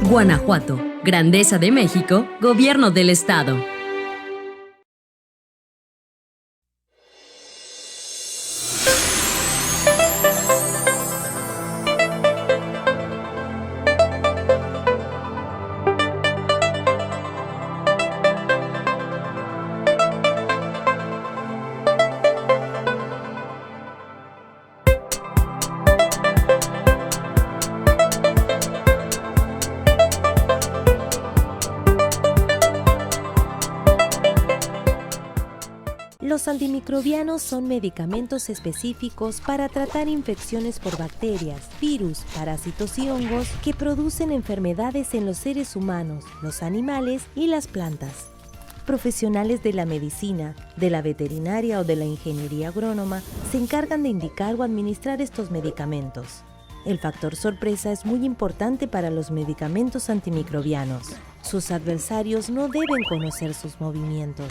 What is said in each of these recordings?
Guanajuato, Grandeza de México, Gobierno del Estado. Los antimicrobianos son medicamentos específicos para tratar infecciones por bacterias, virus, parásitos y hongos que producen enfermedades en los seres humanos, los animales y las plantas. Profesionales de la medicina, de la veterinaria o de la ingeniería agrónoma se encargan de indicar o administrar estos medicamentos. El factor sorpresa es muy importante para los medicamentos antimicrobianos. Sus adversarios no deben conocer sus movimientos.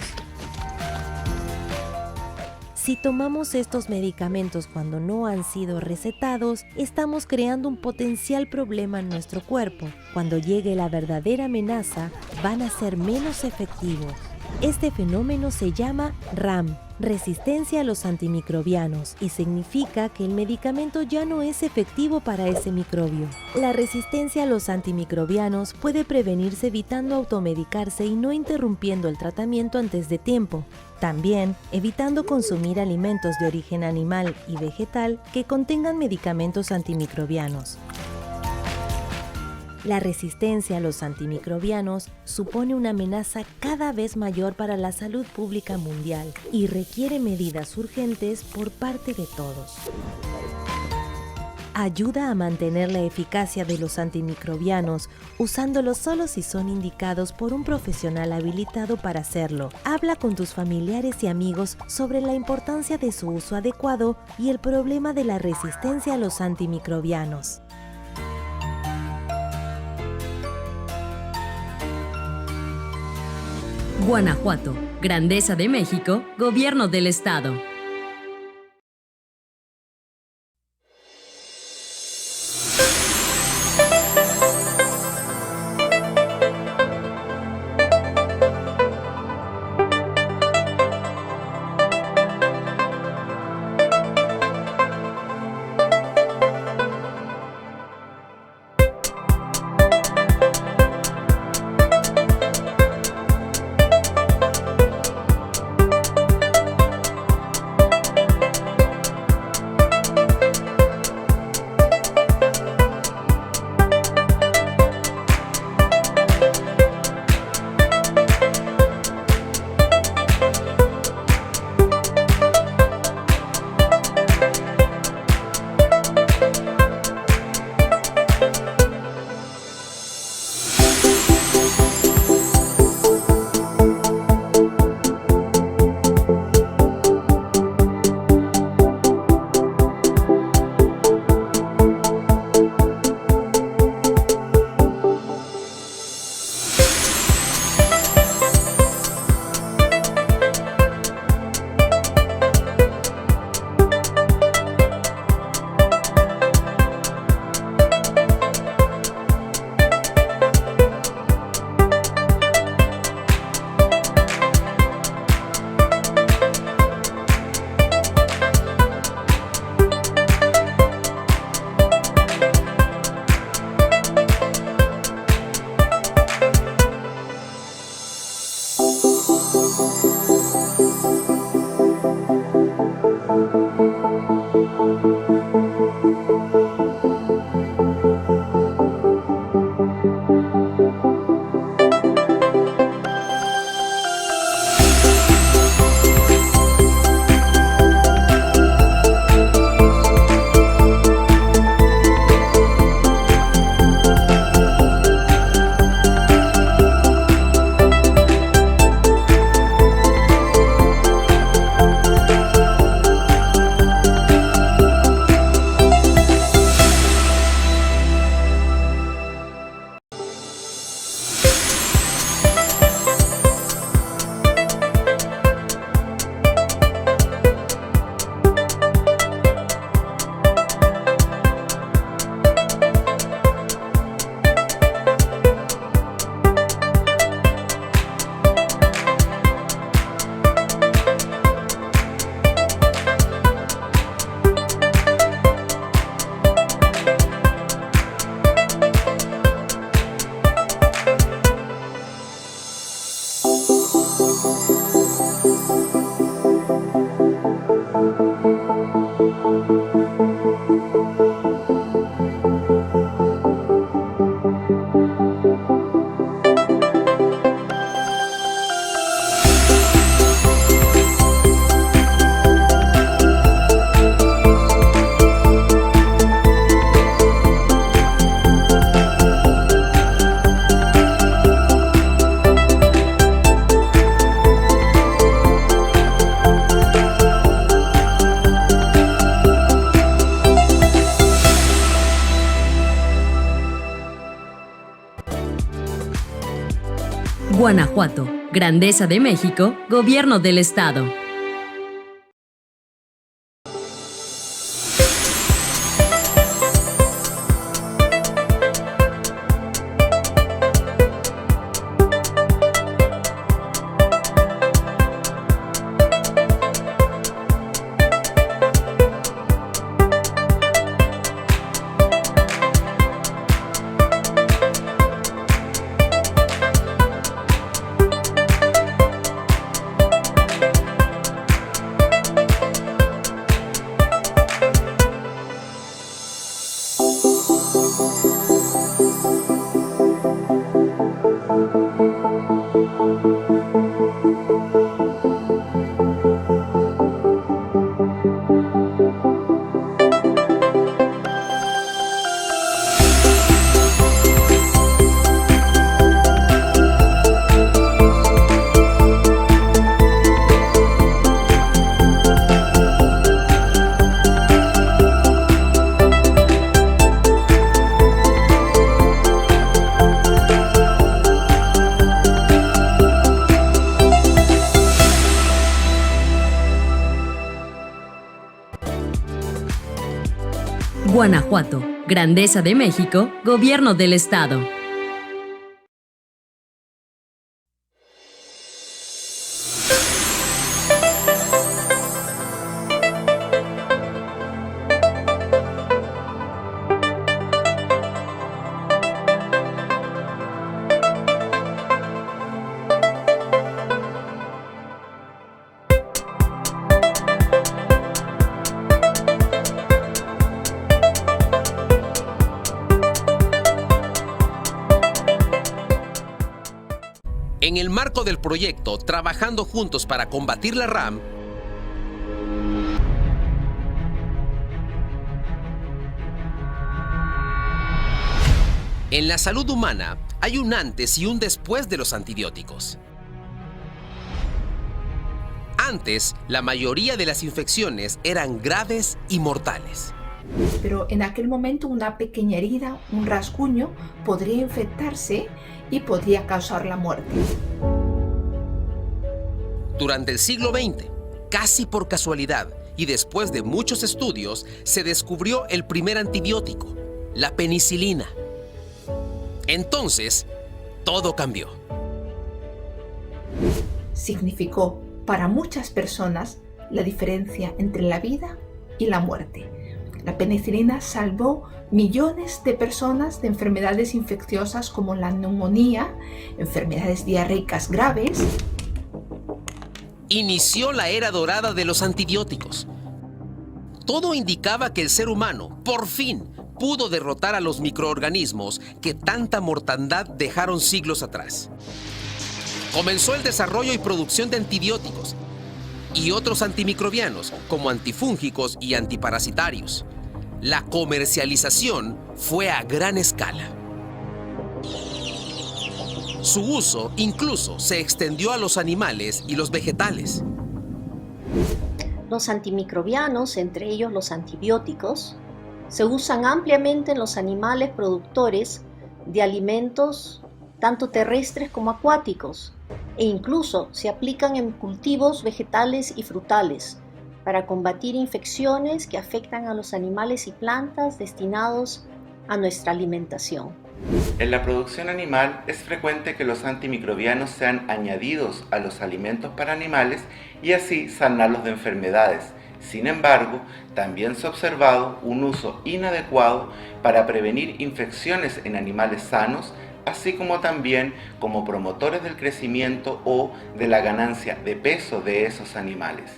Si tomamos estos medicamentos cuando no han sido recetados, estamos creando un potencial problema en nuestro cuerpo. Cuando llegue la verdadera amenaza, van a ser menos efectivos. Este fenómeno se llama RAM, resistencia a los antimicrobianos, y significa que el medicamento ya no es efectivo para ese microbio. La resistencia a los antimicrobianos puede prevenirse evitando automedicarse y no interrumpiendo el tratamiento antes de tiempo. También evitando consumir alimentos de origen animal y vegetal que contengan medicamentos antimicrobianos. La resistencia a los antimicrobianos supone una amenaza cada vez mayor para la salud pública mundial y requiere medidas urgentes por parte de todos. Ayuda a mantener la eficacia de los antimicrobianos usándolos solo si son indicados por un profesional habilitado para hacerlo. Habla con tus familiares y amigos sobre la importancia de su uso adecuado y el problema de la resistencia a los antimicrobianos. Guanajuato, Grandeza de México, Gobierno del Estado. Guanajuato, Grandeza de México, Gobierno del Estado. Guanajuato, Grandeza de México, Gobierno del Estado. En el marco del proyecto Trabajando Juntos para Combatir la RAM, en la salud humana hay un antes y un después de los antibióticos. Antes, la mayoría de las infecciones eran graves y mortales. Pero en aquel momento una pequeña herida, un rasguño, podría infectarse y podría causar la muerte. Durante el siglo XX, casi por casualidad y después de muchos estudios, se descubrió el primer antibiótico, la penicilina. Entonces, todo cambió. Significó para muchas personas la diferencia entre la vida y la muerte. La penicilina salvó millones de personas de enfermedades infecciosas como la neumonía, enfermedades diarreicas graves. Inició la era dorada de los antibióticos. Todo indicaba que el ser humano, por fin, pudo derrotar a los microorganismos que tanta mortandad dejaron siglos atrás. Comenzó el desarrollo y producción de antibióticos y otros antimicrobianos, como antifúngicos y antiparasitarios. La comercialización fue a gran escala. Su uso incluso se extendió a los animales y los vegetales. Los antimicrobianos, entre ellos los antibióticos, se usan ampliamente en los animales productores de alimentos tanto terrestres como acuáticos, e incluso se aplican en cultivos vegetales y frutales para combatir infecciones que afectan a los animales y plantas destinados a nuestra alimentación. En la producción animal es frecuente que los antimicrobianos sean añadidos a los alimentos para animales y así sanarlos de enfermedades. Sin embargo, también se ha observado un uso inadecuado para prevenir infecciones en animales sanos, así como también como promotores del crecimiento o de la ganancia de peso de esos animales.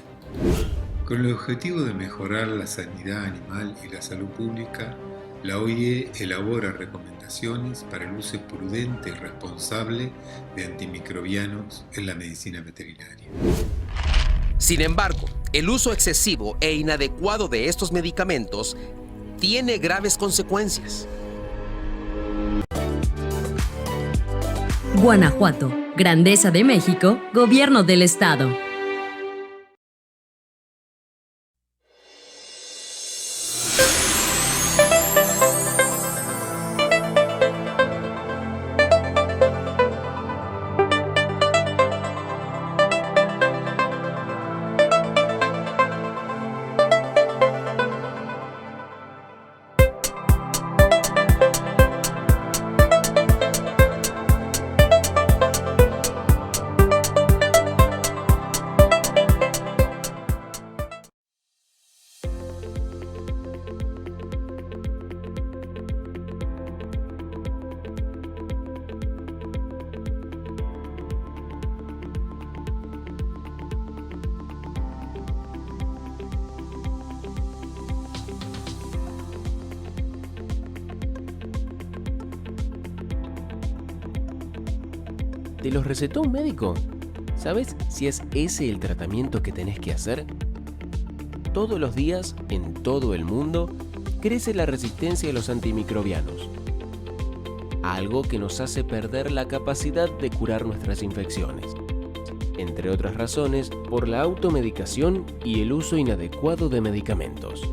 Con el objetivo de mejorar la sanidad animal y la salud pública, la OIE elabora recomendaciones para el uso prudente y responsable de antimicrobianos en la medicina veterinaria. Sin embargo, el uso excesivo e inadecuado de estos medicamentos tiene graves consecuencias. Guanajuato, Grandeza de México, Gobierno del Estado. ¿Te los recetó un médico? ¿Sabes si es ese el tratamiento que tenés que hacer? Todos los días, en todo el mundo, crece la resistencia a los antimicrobianos, algo que nos hace perder la capacidad de curar nuestras infecciones, entre otras razones por la automedicación y el uso inadecuado de medicamentos.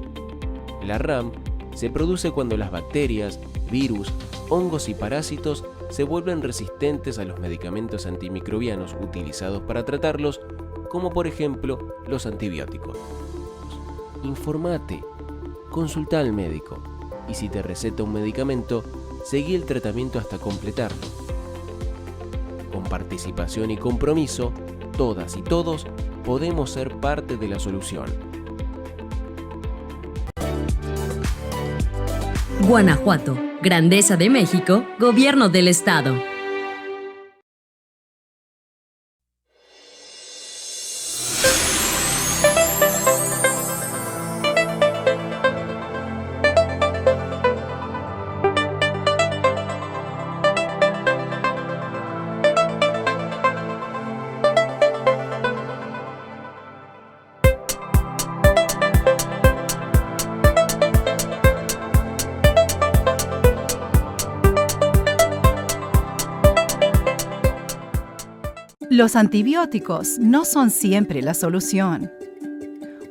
La RAM se produce cuando las bacterias, virus, hongos y parásitos se vuelven resistentes a los medicamentos antimicrobianos utilizados para tratarlos, como por ejemplo los antibióticos. Informate, consulta al médico y si te receta un medicamento, seguí el tratamiento hasta completarlo. Con participación y compromiso, todas y todos podemos ser parte de la solución. Guanajuato, Grandeza de México, Gobierno del Estado. Los antibióticos no son siempre la solución.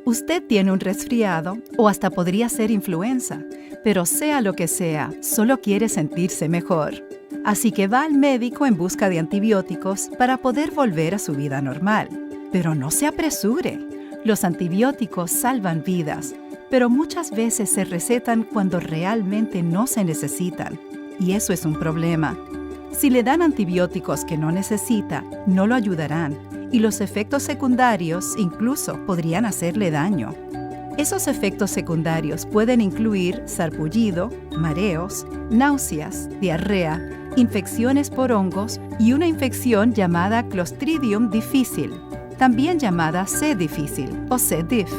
Usted tiene un resfriado o hasta podría ser influenza, pero sea lo que sea, solo quiere sentirse mejor. Así que va al médico en busca de antibióticos para poder volver a su vida normal. Pero no se apresure. Los antibióticos salvan vidas, pero muchas veces se recetan cuando realmente no se necesitan, y eso es un problema. Si le dan antibióticos que no necesita, no lo ayudarán y los efectos secundarios incluso podrían hacerle daño. Esos efectos secundarios pueden incluir sarpullido, mareos, náuseas, diarrea, infecciones por hongos y una infección llamada Clostridium difficile, también llamada C. difficile o C. diff.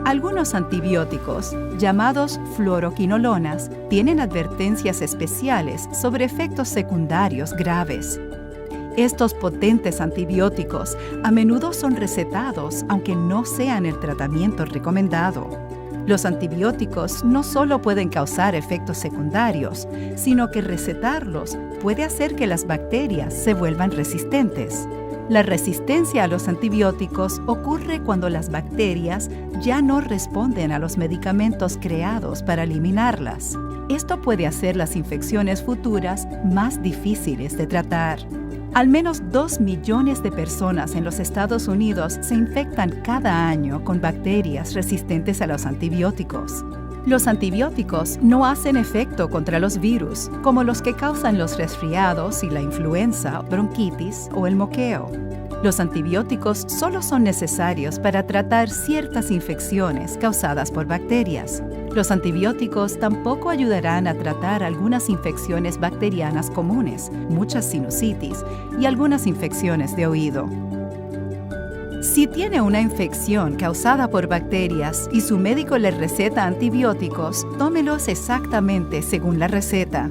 Algunos antibióticos, llamados fluoroquinolonas, tienen advertencias especiales sobre efectos secundarios graves. Estos potentes antibióticos a menudo son recetados aunque no sean el tratamiento recomendado. Los antibióticos no solo pueden causar efectos secundarios, sino que recetarlos puede hacer que las bacterias se vuelvan resistentes. La resistencia a los antibióticos ocurre cuando las bacterias ya no responden a los medicamentos creados para eliminarlas. Esto puede hacer las infecciones futuras más difíciles de tratar. Al menos 2 millones de personas en los Estados Unidos se infectan cada año con bacterias resistentes a los antibióticos. Los antibióticos no hacen efecto contra los virus, como los que causan los resfriados y la influenza, bronquitis o el moqueo. Los antibióticos solo son necesarios para tratar ciertas infecciones causadas por bacterias. Los antibióticos tampoco ayudarán a tratar algunas infecciones bacterianas comunes, muchas sinusitis y algunas infecciones de oído. Si tiene una infección causada por bacterias y su médico le receta antibióticos, tómelos exactamente según la receta.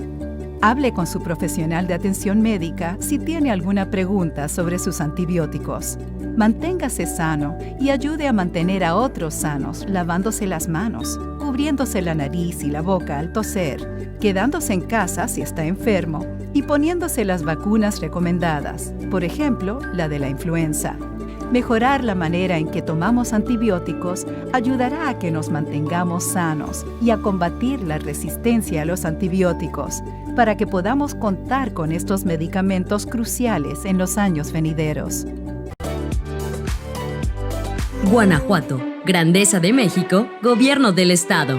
Hable con su profesional de atención médica si tiene alguna pregunta sobre sus antibióticos. Manténgase sano y ayude a mantener a otros sanos lavándose las manos, cubriéndose la nariz y la boca al toser, quedándose en casa si está enfermo y poniéndose las vacunas recomendadas, por ejemplo, la de la influenza. Mejorar la manera en que tomamos antibióticos ayudará a que nos mantengamos sanos y a combatir la resistencia a los antibióticos, para que podamos contar con estos medicamentos cruciales en los años venideros. Guanajuato, Grandeza de México, Gobierno del Estado.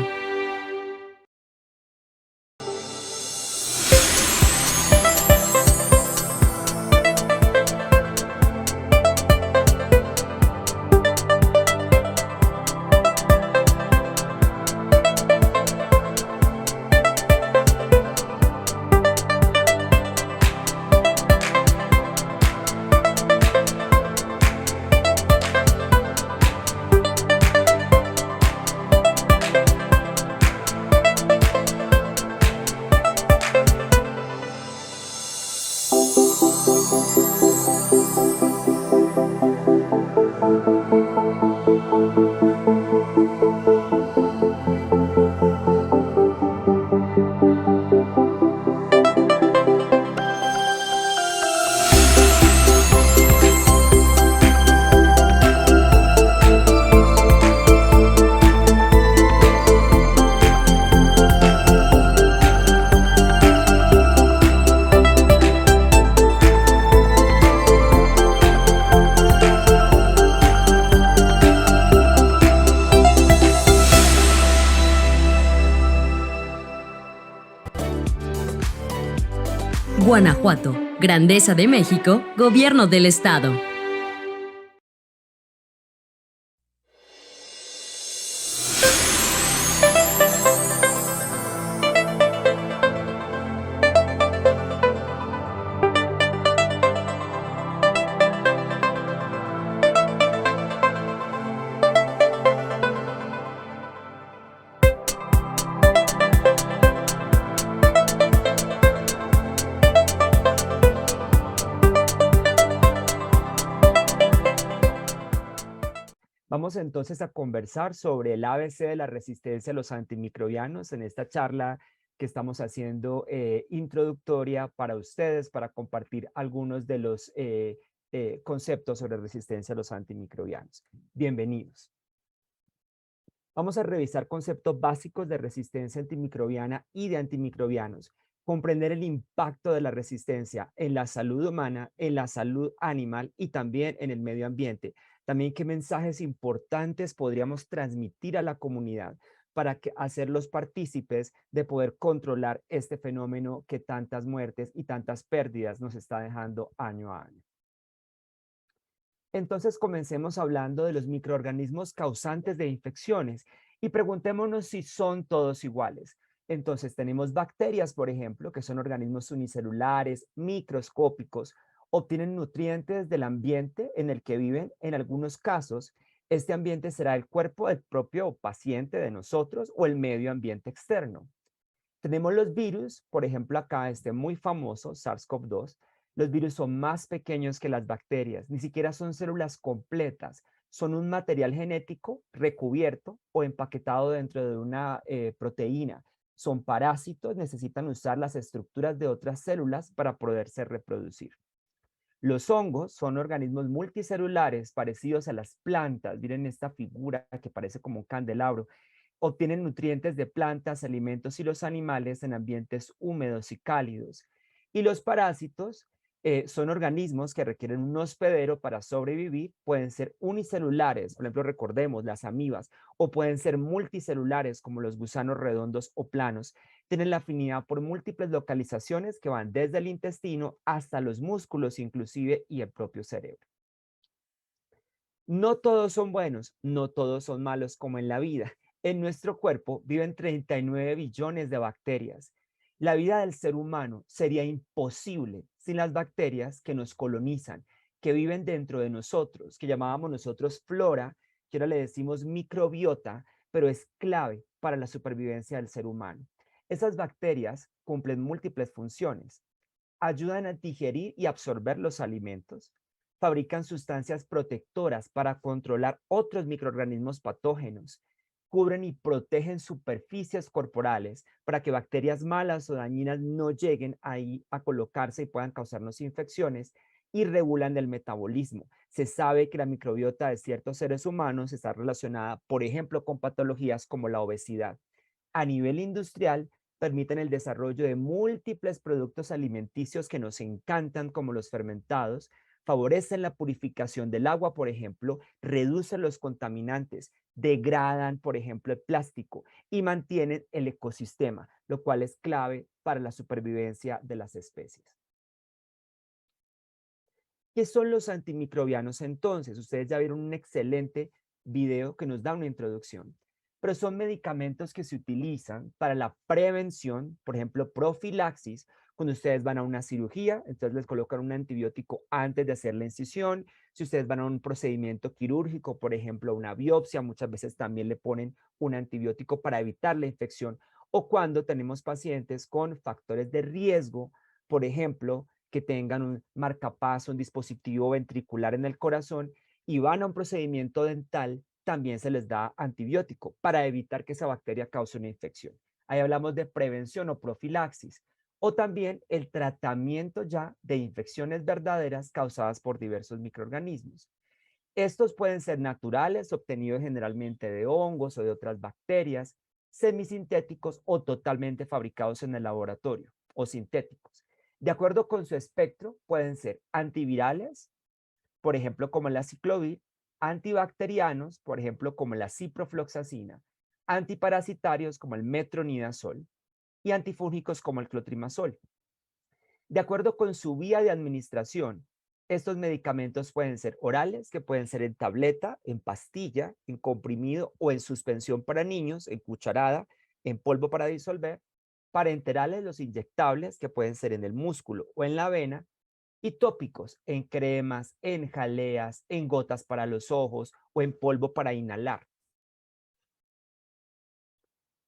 Guanajuato, Grandeza de México, Gobierno del Estado. Vamos entonces a conversar sobre el ABC de la resistencia a los antimicrobianos en esta charla que estamos haciendo introductoria para ustedes, para compartir algunos de los conceptos sobre resistencia a los antimicrobianos. Bienvenidos. Vamos a revisar conceptos básicos de resistencia antimicrobiana y de antimicrobianos, comprender el impacto de la resistencia en la salud humana, en la salud animal y también en el medio ambiente. También qué mensajes importantes podríamos transmitir a la comunidad para hacerlos partícipes de poder controlar este fenómeno que tantas muertes y tantas pérdidas nos está dejando año a año. Entonces comencemos hablando de los microorganismos causantes de infecciones y preguntémonos si son todos iguales. Entonces tenemos bacterias, por ejemplo, que son organismos unicelulares, microscópicos, obtienen nutrientes del ambiente en el que viven. En algunos casos, este ambiente será el cuerpo del propio paciente de nosotros o el medio ambiente externo. Tenemos los virus, por ejemplo acá este muy famoso SARS-CoV-2. Los virus son más pequeños que las bacterias, ni siquiera son células completas, son un material genético recubierto o empaquetado dentro de una proteína. Son parásitos, necesitan usar las estructuras de otras células para poderse reproducir. Los hongos son organismos multicelulares parecidos a las plantas. Miren esta figura que parece como un candelabro. Obtienen nutrientes de plantas, alimentos y los animales en ambientes húmedos y cálidos. Y los parásitos son organismos que requieren un hospedero para sobrevivir. Pueden ser unicelulares, por ejemplo, recordemos las amibas, o pueden ser multicelulares como los gusanos redondos o planos. Tienen la afinidad por múltiples localizaciones que van desde el intestino hasta los músculos inclusive y el propio cerebro. No todos son buenos, no todos son malos como en la vida. En nuestro cuerpo viven 39 billones de bacterias. La vida del ser humano sería imposible sin las bacterias que nos colonizan, que viven dentro de nosotros, que llamábamos nosotros flora, que ahora le decimos microbiota, pero es clave para la supervivencia del ser humano. Esas bacterias cumplen múltiples funciones. Ayudan a digerir y absorber los alimentos. Fabrican sustancias protectoras para controlar otros microorganismos patógenos. Cubren y protegen superficies corporales para que bacterias malas o dañinas no lleguen ahí a colocarse y puedan causarnos infecciones, y regulan el metabolismo. Se sabe que la microbiota de ciertos seres humanos está relacionada, por ejemplo, con patologías como la obesidad. A nivel industrial, permiten el desarrollo de múltiples productos alimenticios que nos encantan, como los fermentados, favorecen la purificación del agua, por ejemplo, reducen los contaminantes, degradan, por ejemplo, el plástico y mantienen el ecosistema, lo cual es clave para la supervivencia de las especies. ¿Qué son los antimicrobianos entonces? Ustedes ya vieron un excelente video que nos da una introducción, pero son medicamentos que se utilizan para la prevención, por ejemplo, profilaxis. Cuando ustedes van a una cirugía, entonces les colocan un antibiótico antes de hacer la incisión. Si ustedes van a un procedimiento quirúrgico, por ejemplo, una biopsia, muchas veces también le ponen un antibiótico para evitar la infección. O cuando tenemos pacientes con factores de riesgo, por ejemplo, que tengan un marcapaso, un dispositivo ventricular en el corazón y van a un procedimiento dental, también se les da antibiótico para evitar que esa bacteria cause una infección. Ahí hablamos de prevención o profilaxis. O también el tratamiento ya de infecciones verdaderas causadas por diversos microorganismos. Estos pueden ser naturales, obtenidos generalmente de hongos o de otras bacterias, semisintéticos o totalmente fabricados en el laboratorio, o sintéticos. De acuerdo con su espectro, pueden ser antivirales, por ejemplo, como la ciclovir, antibacterianos, por ejemplo, como la ciprofloxacina, antiparasitarios como el metronidazol y antifúngicos como el clotrimazol. De acuerdo con su vía de administración, estos medicamentos pueden ser orales, que pueden ser en tableta, en pastilla, en comprimido o en suspensión para niños, en cucharada, en polvo para disolver, parenterales, los inyectables, que pueden ser en el músculo o en la vena, y tópicos, en cremas, en jaleas, en gotas para los ojos o en polvo para inhalar.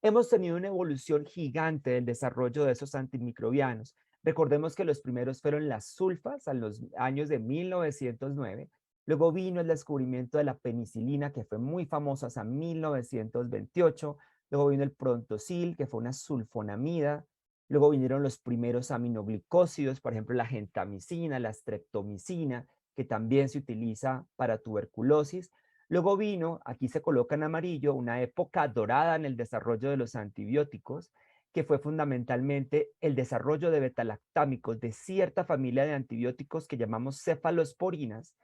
Hemos tenido una evolución gigante del desarrollo de esos antimicrobianos. Recordemos que los primeros fueron las sulfas a los años de 1909. Luego vino el descubrimiento de la penicilina, que fue muy famosa hasta 1928. Luego vino el prontosil, que fue una sulfonamida. Luego vinieron los primeros aminoglicósidos, por ejemplo, la gentamicina, la streptomicina, que también se utiliza para tuberculosis. Luego vino, aquí se coloca en amarillo, una época dorada en el desarrollo de los antibióticos, que fue fundamentalmente el desarrollo de betalactámicos de cierta familia de antibióticos que llamamos cefalosporinas,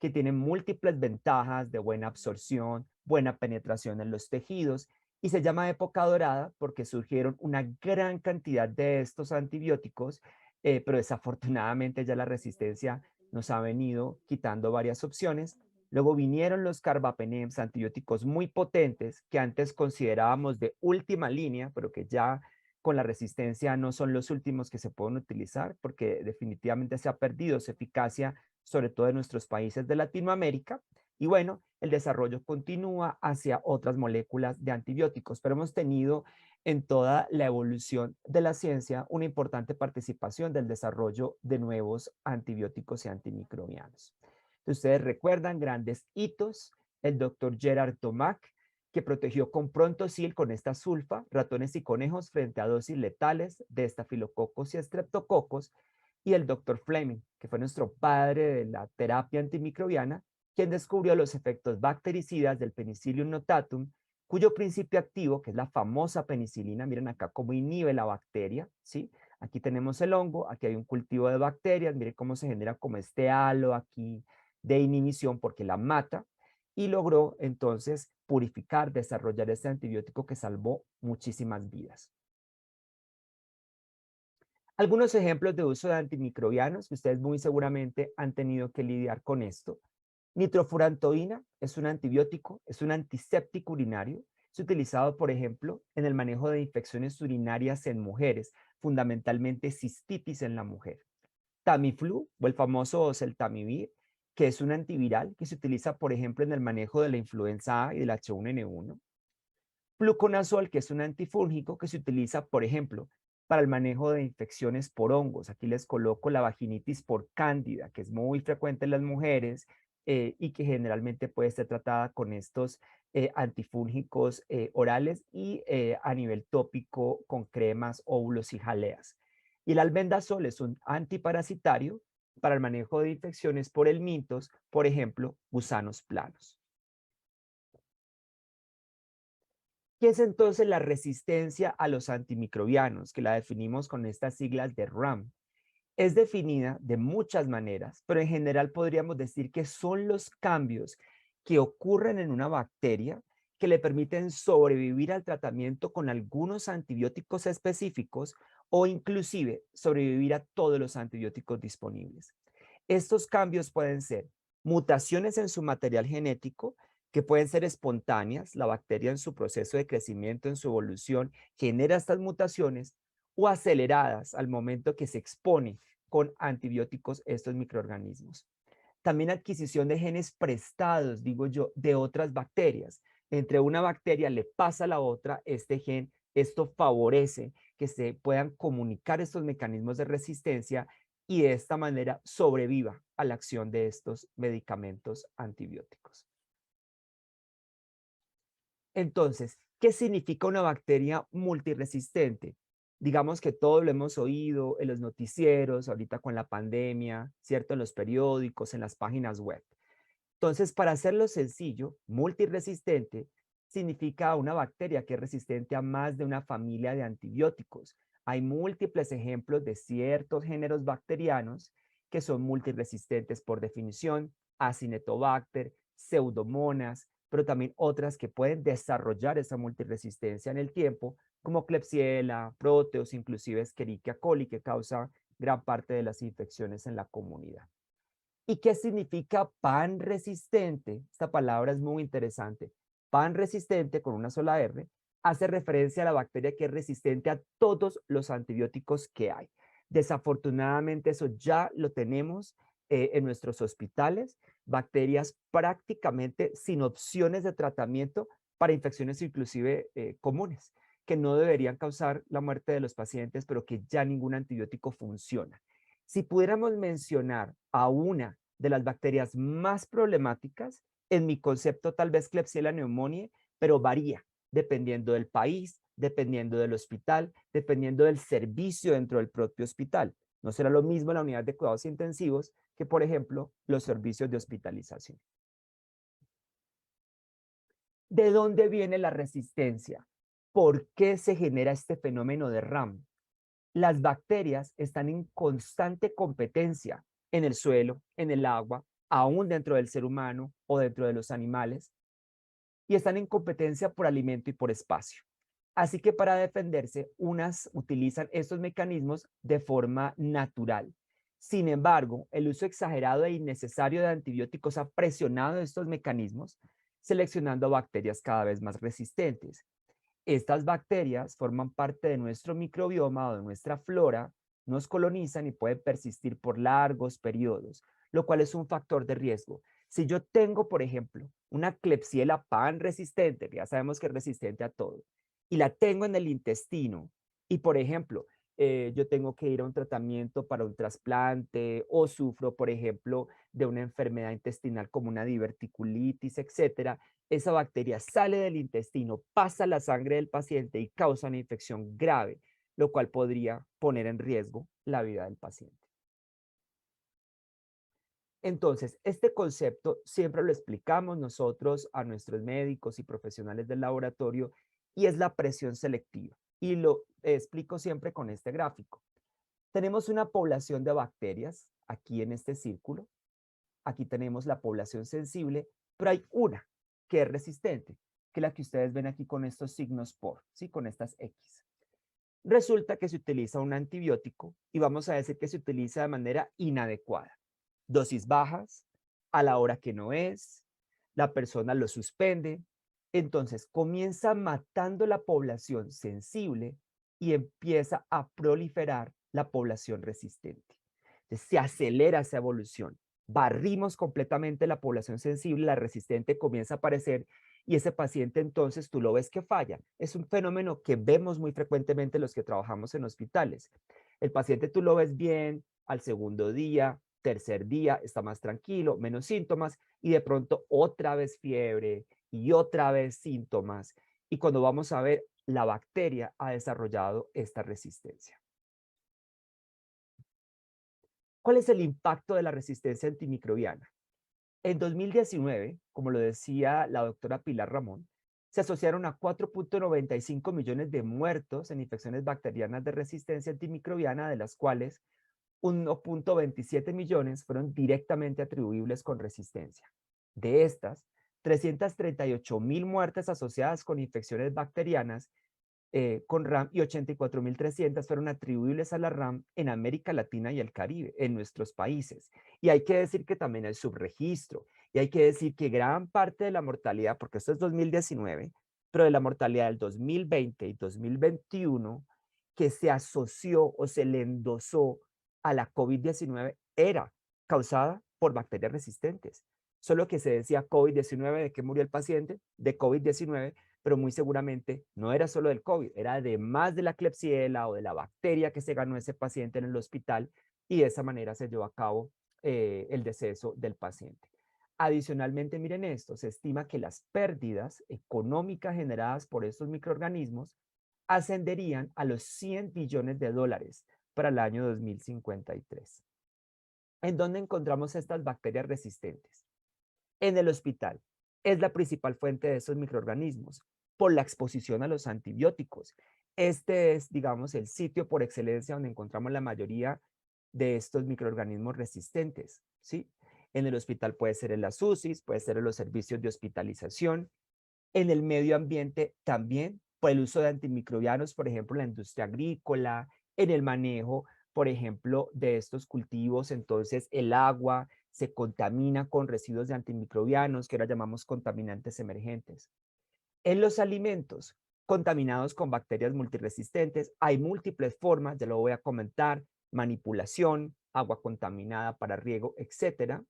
que tienen múltiples ventajas de buena absorción, buena penetración en los tejidos, y se llama época dorada porque surgieron una gran cantidad de estos antibióticos, pero desafortunadamente ya la resistencia nos ha venido quitando varias opciones. Luego vinieron los carbapenems, antibióticos muy potentes que antes considerábamos de última línea, pero que ya con la resistencia no son los últimos que se pueden utilizar porque definitivamente se ha perdido su eficacia, sobre todo en nuestros países de Latinoamérica. Y bueno, el desarrollo continúa hacia otras moléculas de antibióticos, pero hemos tenido en toda la evolución de la ciencia una importante participación del desarrollo de nuevos antibióticos y antimicrobianos. Ustedes recuerdan grandes hitos, el doctor Gerard Tomac, que protegió con prontosil con esta sulfa ratones y conejos frente a dosis letales de estafilococos y estreptococos, y el doctor Fleming, que fue nuestro padre de la terapia antimicrobiana, quien descubrió los efectos bactericidas del Penicillium notatum, cuyo principio activo, que es la famosa penicilina, miren acá cómo inhibe la bacteria, ¿sí? Aquí tenemos el hongo, aquí hay un cultivo de bacterias, miren cómo se genera como este halo aquí de inhibición porque la mata, y logró entonces purificar, desarrollar este antibiótico que salvó muchísimas vidas. Algunos ejemplos de uso de antimicrobianos que ustedes muy seguramente han tenido que lidiar con esto. Nitrofurantoína es un antibiótico, es un antiséptico urinario. Es utilizado, por ejemplo, en el manejo de infecciones urinarias en mujeres, fundamentalmente cistitis en la mujer. Tamiflu, o el famoso oseltamivir, que es un antiviral que se utiliza, por ejemplo, en el manejo de la influenza A y del H1N1. Fluconazol, que es un antifúngico que se utiliza, por ejemplo, para el manejo de infecciones por hongos. Aquí les coloco la vaginitis por cándida, que es muy frecuente en las mujeres y que generalmente puede ser tratada con estos antifúngicos orales y a nivel tópico con cremas, óvulos y jaleas. Y el albendazol es un antiparasitario para el manejo de infecciones por helmintos, por ejemplo, gusanos planos. ¿Qué es entonces la resistencia a los antimicrobianos? Que la definimos con estas siglas de RAM. Es definida de muchas maneras, pero en general podríamos decir que son los cambios que ocurren en una bacteria que le permiten sobrevivir al tratamiento con algunos antibióticos específicos o inclusive sobrevivir a todos los antibióticos disponibles. Estos cambios pueden ser mutaciones en su material genético, que pueden ser espontáneas, la bacteria en su proceso de crecimiento, en su evolución, genera estas mutaciones, o aceleradas al momento que se expone con antibióticos estos microorganismos. También adquisición de genes prestados, digo yo, de otras bacterias. Entre una bacteria le pasa a la otra este gen, esto favorece que se puedan comunicar estos mecanismos de resistencia y de esta manera sobreviva a la acción de estos medicamentos antibióticos. Entonces, ¿qué significa una bacteria multiresistente? Digamos que todo lo hemos oído en los noticieros, ahorita con la pandemia, ¿cierto? En los periódicos, en las páginas web. Entonces, para hacerlo sencillo, multiresistente significa una bacteria que es resistente a más de una familia de antibióticos. Hay múltiples ejemplos de ciertos géneros bacterianos que son multiresistentes por definición, Acinetobacter, Pseudomonas, pero también otras que pueden desarrollar esa multiresistencia en el tiempo, como Klebsiella, Proteus, inclusive Escherichia coli, que causa gran parte de las infecciones en la comunidad. ¿Y qué significa pan resistente? Esta palabra es muy interesante. Pan resistente, con una sola R, hace referencia a la bacteria que es resistente a todos los antibióticos que hay. Desafortunadamente eso ya lo tenemos en nuestros hospitales, bacterias prácticamente sin opciones de tratamiento para infecciones inclusive comunes, que no deberían causar la muerte de los pacientes, pero que ya ningún antibiótico funciona. Si pudiéramos mencionar a una de las bacterias más problemáticas, en mi concepto tal vez Klebsiella pneumoniae, pero varía dependiendo del país, dependiendo del hospital, dependiendo del servicio dentro del propio hospital. No será lo mismo la unidad de cuidados intensivos que, por ejemplo, los servicios de hospitalización. ¿De dónde viene la resistencia? ¿Por qué se genera este fenómeno de RAM? Las bacterias están en constante competencia en el suelo, en el agua, aún dentro del ser humano o dentro de los animales, y están en competencia por alimento y por espacio. Así que para defenderse, unas utilizan estos mecanismos de forma natural. Sin embargo, el uso exagerado e innecesario de antibióticos ha presionado estos mecanismos, seleccionando bacterias cada vez más resistentes. Estas bacterias forman parte de nuestro microbioma o de nuestra flora, nos colonizan y pueden persistir por largos periodos, lo cual es un factor de riesgo. Si yo tengo, por ejemplo, una Klebsiella pan resistente, que ya sabemos que es resistente a todo, y la tengo en el intestino, y por ejemplo, yo tengo que ir a un tratamiento para un trasplante o sufro, por ejemplo, de una enfermedad intestinal como una diverticulitis, etcétera, esa bacteria sale del intestino, pasa a la sangre del paciente y causa una infección grave, lo cual podría poner en riesgo la vida del paciente. Entonces, este concepto siempre lo explicamos nosotros a nuestros médicos y profesionales del laboratorio y es la presión selectiva. Y lo explico siempre con este gráfico. Tenemos una población de bacterias aquí en este círculo. Aquí tenemos la población sensible, pero hay una que es resistente, que es la que ustedes ven aquí con estos signos por, ¿sí? Con estas X. Resulta que se utiliza un antibiótico y vamos a decir que se utiliza de manera inadecuada. Dosis bajas, a la hora que no es, la persona lo suspende, entonces comienza matando la población sensible y empieza a proliferar la población resistente. Entonces, se acelera esa evolución. Barrimos completamente la población sensible, la resistente comienza a aparecer y ese paciente entonces tú lo ves que falla. Es un fenómeno que vemos muy frecuentemente los que trabajamos en hospitales. El paciente tú lo ves bien, al segundo día, tercer día, está más tranquilo, menos síntomas y de pronto otra vez fiebre y otra vez síntomas. Y cuando vamos a ver, la bacteria ha desarrollado esta resistencia. ¿Cuál es el impacto de la resistencia antimicrobiana? En 2019, como lo decía la doctora Pilar Ramón, se asociaron a 4.95 millones de muertos en infecciones bacterianas de resistencia antimicrobiana, de las cuales 1.27 millones fueron directamente atribuibles con resistencia. De estas, 338.000 muertes asociadas con infecciones bacterianas con RAM y 84.300 fueron atribuibles a la RAM en América Latina y el Caribe, en nuestros países. Y hay que decir que también hay subregistro, y hay que decir que gran parte de la mortalidad, porque esto es 2019, pero de la mortalidad del 2020 y 2021, que se asoció o se le endosó a la COVID-19, era causada por bacterias resistentes. Solo que se decía COVID-19, ¿de qué murió el paciente? De COVID-19, pero muy seguramente no era solo del COVID, era además de la Klebsiella o de la bacteria que se ganó ese paciente en el hospital y de esa manera se llevó a cabo el deceso del paciente. Adicionalmente, miren esto, se estima que las pérdidas económicas generadas por estos microorganismos ascenderían a los 100 billones de dólares para el año 2053. ¿En dónde encontramos estas bacterias resistentes? En el hospital. Es la principal fuente de esos microorganismos por la exposición a los antibióticos. Este es, digamos, el sitio por excelencia donde encontramos la mayoría de estos microorganismos resistentes, ¿sí? En el hospital puede ser en las UCIs, puede ser en los servicios de hospitalización. En el medio ambiente también por el uso de antimicrobianos, por ejemplo, en la industria agrícola, en el manejo, por ejemplo, de estos cultivos. Entonces, el agua se contamina con residuos de antimicrobianos, que ahora llamamos contaminantes emergentes. En los alimentos contaminados con bacterias multiresistentes, hay múltiples formas, ya lo voy a comentar: manipulación, agua contaminada para riego, etcétera.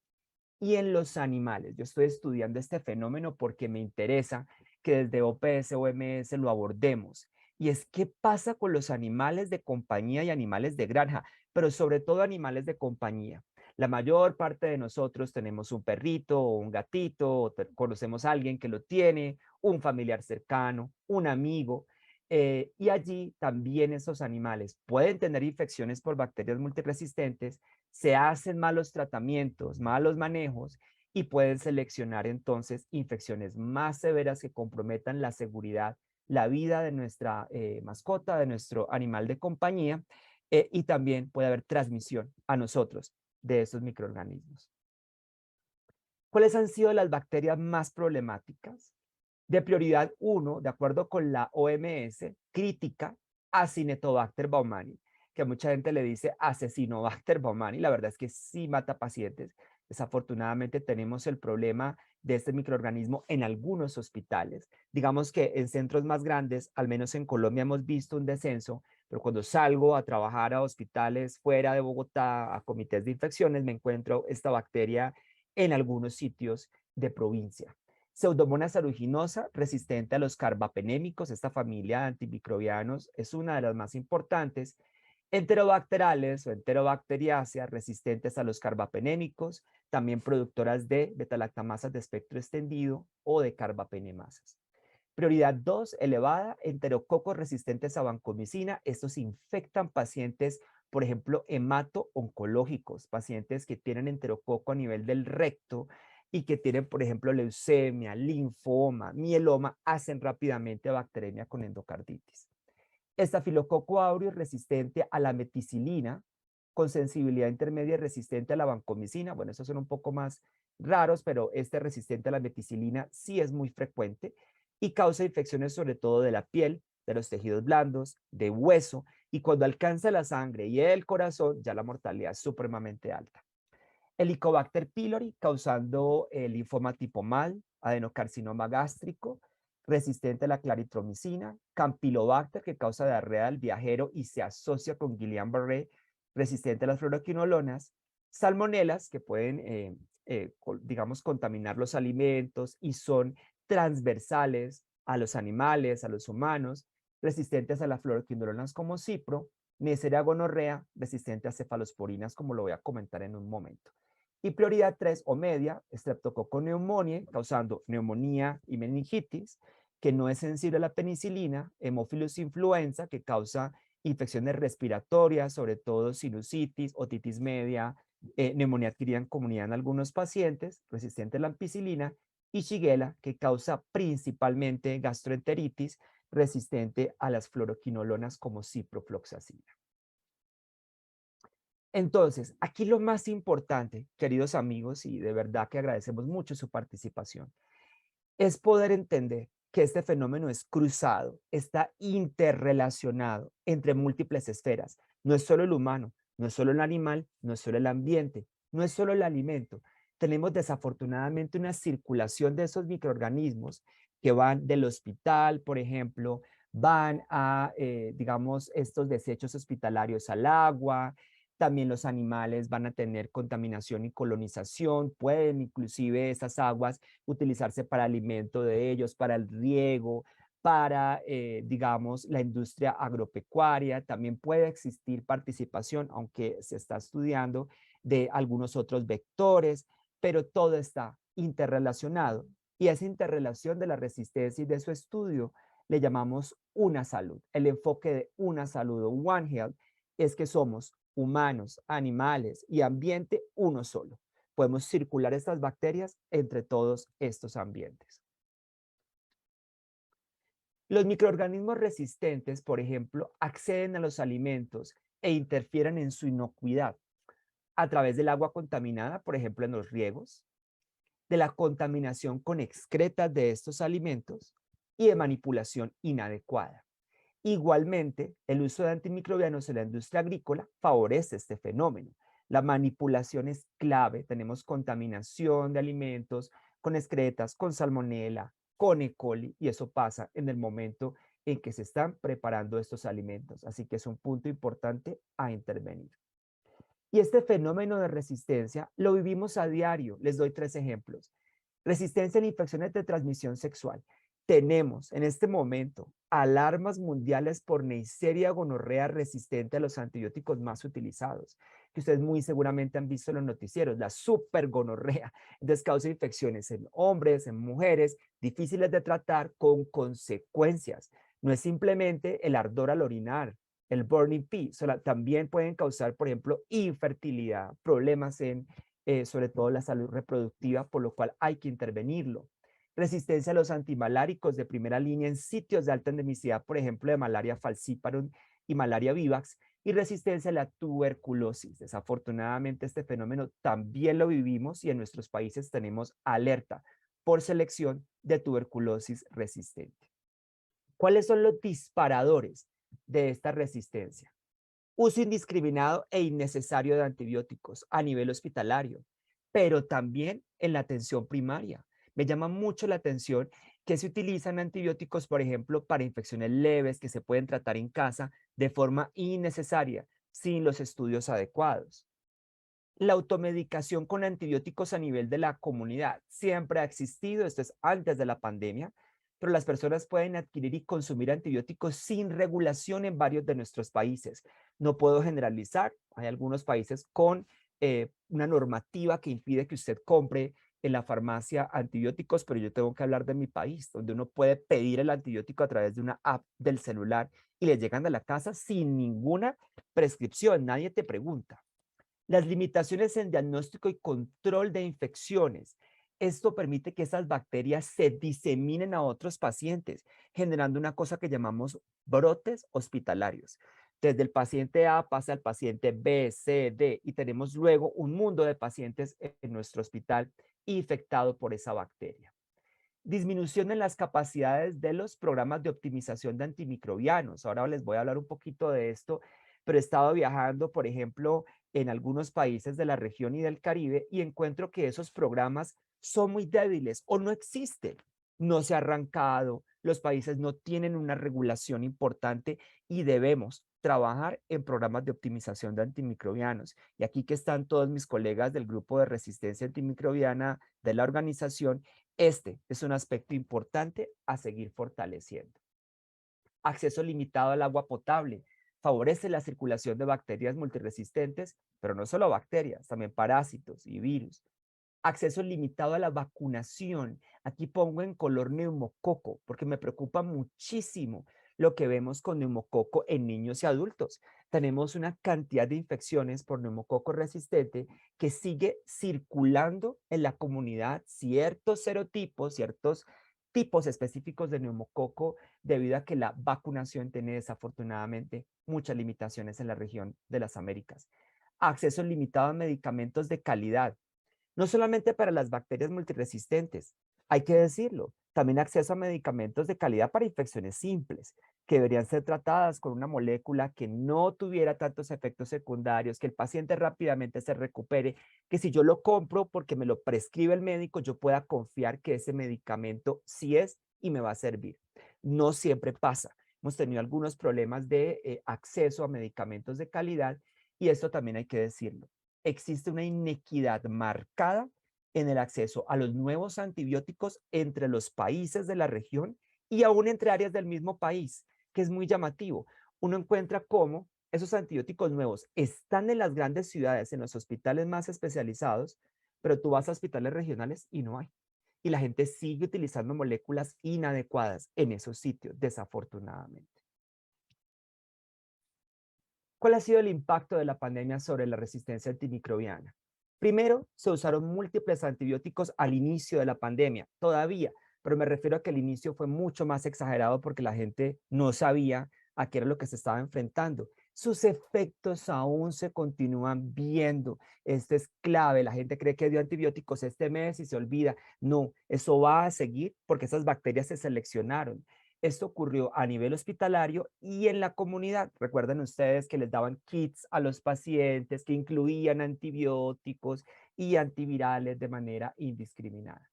Y en los animales, yo estoy estudiando este fenómeno porque me interesa que desde OPS, OMS lo abordemos. Y es qué pasa con los animales de compañía y animales de granja, pero sobre todo animales de compañía. La mayor parte de nosotros tenemos un perrito o un gatito, o conocemos a alguien que lo tiene, un familiar cercano, un amigo, y allí también esos animales pueden tener infecciones por bacterias multiresistentes, se hacen malos tratamientos, malos manejos y pueden seleccionar entonces infecciones más severas que comprometan la seguridad, la vida de nuestra mascota, de nuestro animal de compañía, y también puede haber transmisión a nosotros de esos microorganismos. ¿Cuáles han sido las bacterias más problemáticas? De prioridad 1, de acuerdo con la OMS, crítica, Acinetobacter baumannii, que a mucha gente le dice Acinetobacter baumannii. La verdad es que sí mata pacientes. Desafortunadamente tenemos el problema de este microorganismo en algunos hospitales. Digamos que en centros más grandes, al menos en Colombia, hemos visto un descenso, pero cuando salgo a trabajar a hospitales fuera de Bogotá, a comités de infecciones, me encuentro esta bacteria en algunos sitios de provincia. Pseudomonas aeruginosa, resistente a los carbapenémicos. Esta familia de antimicrobianos es una de las más importantes. Enterobacterales o enterobacteriáceas, resistentes a los carbapenémicos, también productoras de betalactamasas de espectro extendido o de carbapenemasas. Prioridad 2, elevada, enterococos resistentes a vancomicina. Estos infectan pacientes, por ejemplo, hemato-oncológicos, pacientes que tienen enterococo a nivel del recto y que tienen, por ejemplo, leucemia, linfoma, mieloma, hacen rápidamente bacteremia con endocarditis. Estafilococo aureus resistente a la meticilina, con sensibilidad intermedia y resistente a la vancomicina. Bueno, esos son un poco más raros, pero este resistente a la meticilina sí es muy frecuente y causa infecciones sobre todo de la piel, de los tejidos blandos, de hueso, y cuando alcanza la sangre y el corazón, ya la mortalidad es supremamente alta. Helicobacter pylori, causando linfoma tipo MAL, adenocarcinoma gástrico, resistente a la claritromicina. Campylobacter, que causa diarrea del viajero y se asocia con Guillain-Barré, resistente a las fluoroquinolonas. Salmonelas, que pueden, digamos, contaminar los alimentos y son transversales a los animales, a los humanos, resistentes a las fluoroquinolonas como cipro. Neisseria gonorrea, resistente a cefalosporinas, como lo voy a comentar en un momento. Y prioridad 3 o media, Streptococcus pneumoniae, causando neumonía y meningitis, que no es sensible a la penicilina. Hemophilus influenza, que causa infecciones respiratorias, sobre todo sinusitis, otitis media, neumonía adquirida en comunidad en algunos pacientes, resistente a la ampicilina. Y Shigella, que causa principalmente gastroenteritis, resistente a las fluoroquinolonas como ciprofloxacina. Entonces, aquí lo más importante, queridos amigos, y de verdad que agradecemos mucho su participación, es poder entender que este fenómeno es cruzado, está interrelacionado entre múltiples esferas. No es solo el humano, no es solo el animal, no es solo el ambiente, no es solo el alimento. Tenemos desafortunadamente una circulación de esos microorganismos que van del hospital, por ejemplo, van a, digamos, estos desechos hospitalarios al agua. También los animales van a tener contaminación y colonización, pueden inclusive esas aguas utilizarse para alimento de ellos, para el riego, para, digamos, la industria agropecuaria. También puede existir participación, aunque se está estudiando, de algunos otros vectores, pero todo está interrelacionado. Y esa interrelación de la resistencia y de su estudio le llamamos una salud. El enfoque de una salud o One Health es que somos humanos, animales y ambiente uno solo. Podemos circular estas bacterias entre todos estos ambientes. Los microorganismos resistentes, por ejemplo, acceden a los alimentos e interfieren en su inocuidad a través del agua contaminada, por ejemplo, en los riegos, de la contaminación con excretas de estos alimentos y de manipulación inadecuada. Igualmente, el uso de antimicrobianos en la industria agrícola favorece este fenómeno. La manipulación es clave. Tenemos contaminación de alimentos con excretas, con salmonela, con E. coli, y eso pasa en el momento en que se están preparando estos alimentos. Así que es un punto importante a intervenir. Y este fenómeno de resistencia lo vivimos a diario. Les doy 3 ejemplos. Resistencia en infecciones de transmisión sexual. Tenemos en este momento alarmas mundiales por Neisseria gonorrea resistente a los antibióticos más utilizados, que ustedes muy seguramente han visto en los noticieros, la supergonorrea. Entonces causa infecciones en hombres, en mujeres, difíciles de tratar con consecuencias. No es simplemente el ardor al orinar, el burning pee, también pueden causar, por ejemplo, infertilidad, problemas en sobre todo la salud reproductiva, por lo cual hay que intervenirlo. Resistencia a los antimaláricos de primera línea en sitios de alta endemicidad, por ejemplo, de malaria falciparum y malaria vivax, y resistencia a la tuberculosis. Desafortunadamente, este fenómeno también lo vivimos y en nuestros países tenemos alerta por selección de tuberculosis resistente. ¿Cuáles son los disparadores de esta resistencia? Uso indiscriminado e innecesario de antibióticos a nivel hospitalario, pero también en la atención primaria. Me llama mucho la atención que se utilizan antibióticos, por ejemplo, para infecciones leves que se pueden tratar en casa de forma innecesaria, sin los estudios adecuados. La automedicación con antibióticos a nivel de la comunidad siempre ha existido, esto es antes de la pandemia, pero las personas pueden adquirir y consumir antibióticos sin regulación en varios de nuestros países. No puedo generalizar, hay algunos países con una normativa que impide que usted compre en la farmacia antibióticos, pero yo tengo que hablar de mi país, donde uno puede pedir el antibiótico a través de una app del celular y le llegan a la casa sin ninguna prescripción, nadie te pregunta. Las limitaciones en diagnóstico y control de infecciones. Esto permite que esas bacterias se diseminen a otros pacientes, generando una cosa que llamamos brotes hospitalarios. Desde el paciente A pasa al paciente B, C, D, y tenemos luego un mundo de pacientes en nuestro hospital infectado por esa bacteria. Disminución en las capacidades de los programas de optimización de antimicrobianos. Ahora les voy a hablar un poquito de esto, pero he estado viajando, por ejemplo, en algunos países de la región y del Caribe y encuentro que esos programas son muy débiles o no existen. No se ha arrancado, los países no tienen una regulación importante y debemos trabajar en programas de optimización de antimicrobianos. Y aquí que están todos mis colegas del grupo de resistencia antimicrobiana de la organización, este es un aspecto importante a seguir fortaleciendo. Acceso limitado al agua potable. Favorece la circulación de bacterias multiresistentes, pero no solo bacterias, también parásitos y virus. Acceso limitado a la vacunación. Aquí pongo en color neumococo, porque me preocupa muchísimo lo que vemos con neumococo en niños y adultos. Tenemos una cantidad de infecciones por neumococo resistente que sigue circulando en la comunidad, ciertos serotipos, ciertos tipos específicos de neumococo, debido a que la vacunación tiene desafortunadamente muchas limitaciones en la región de las Américas. Acceso limitado a medicamentos de calidad. No solamente para las bacterias multiresistentes, hay que decirlo, también acceso a medicamentos de calidad para infecciones simples, que deberían ser tratadas con una molécula que no tuviera tantos efectos secundarios, que el paciente rápidamente se recupere, que si yo lo compro porque me lo prescribe el médico, yo pueda confiar que ese medicamento sí es y me va a servir. No siempre pasa. Hemos tenido algunos problemas de acceso a medicamentos de calidad y esto también hay que decirlo. Existe una inequidad marcada en el acceso a los nuevos antibióticos entre los países de la región y aún entre áreas del mismo país, que es muy llamativo. Uno encuentra cómo esos antibióticos nuevos están en las grandes ciudades, en los hospitales más especializados, pero tú vas a hospitales regionales y no hay. Y la gente sigue utilizando moléculas inadecuadas en esos sitios, desafortunadamente. ¿Cuál ha sido el impacto de la pandemia sobre la resistencia antimicrobiana? Primero, se usaron múltiples antibióticos al inicio de la pandemia, todavía, pero me refiero a que el inicio fue mucho más exagerado porque la gente no sabía a qué era lo que se estaba enfrentando. sus efectos aún se continúan viendo. Esto es clave. La gente cree que dio antibióticos este mes y se olvida. No, eso va a seguir porque esas bacterias se seleccionaron. Esto ocurrió a nivel hospitalario y en la comunidad. Recuerden ustedes que les daban kits a los pacientes que incluían antibióticos y antivirales de manera indiscriminada.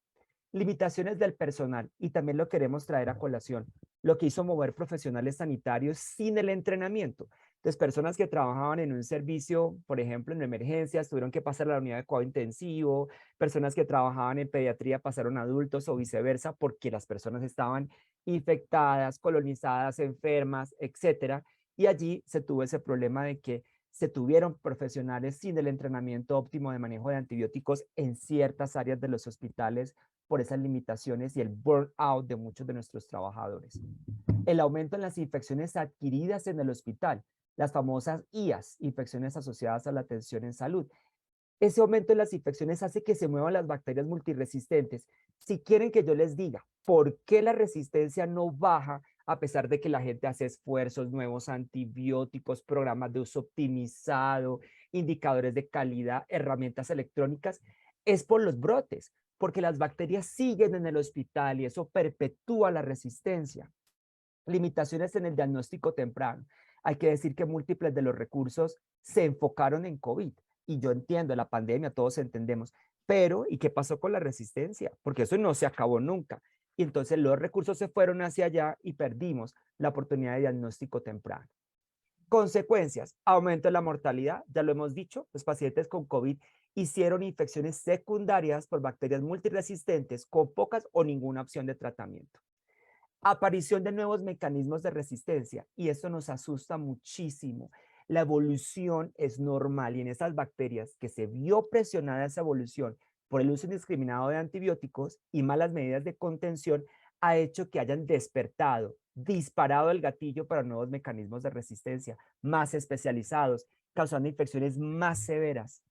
Limitaciones del personal, y también lo queremos traer a colación, lo que hizo mover profesionales sanitarios sin el entrenamiento. Entonces, personas que trabajaban en un servicio, por ejemplo, en emergencias, tuvieron que pasar a la unidad de cuidado intensivo, personas que trabajaban en pediatría pasaron a adultos o viceversa, porque las personas estaban infectadas, colonizadas, enfermas, etcétera. Y allí se tuvo ese problema de que se tuvieron profesionales sin el entrenamiento óptimo de manejo de antibióticos en ciertas áreas de los hospitales por esas limitaciones y el burnout de muchos de nuestros trabajadores. El aumento en las infecciones adquiridas en el hospital, las famosas IAS, infecciones asociadas a la atención en salud. Ese aumento en las infecciones hace que se muevan las bacterias multiresistentes. Si quieren que yo les diga por qué la resistencia no baja a pesar de que la gente hace esfuerzos, nuevos antibióticos, programas de uso optimizado, indicadores de calidad, herramientas electrónicas, es por los brotes, porque las bacterias siguen en el hospital y eso perpetúa la resistencia. Limitaciones en el diagnóstico temprano. Hay que decir que múltiples de los recursos se enfocaron en COVID. Y yo entiendo, la pandemia, todos entendemos. Pero, ¿y qué pasó con la resistencia? Porque eso no se acabó nunca. Y entonces los recursos se fueron hacia allá y perdimos la oportunidad de diagnóstico temprano. Consecuencias, aumento de la mortalidad, ya lo hemos dicho, los pacientes con COVID hicieron infecciones secundarias por bacterias multiresistentes con pocas o ninguna opción de tratamiento. Aparición de nuevos mecanismos de resistencia, y esto nos asusta muchísimo. La evolución es normal y en esas bacterias que se vio presionada esa evolución por el uso indiscriminado de antibióticos y malas medidas de contención, ha hecho que hayan despertado, disparado el gatillo para nuevos mecanismos de resistencia más especializados, causando infecciones más severas.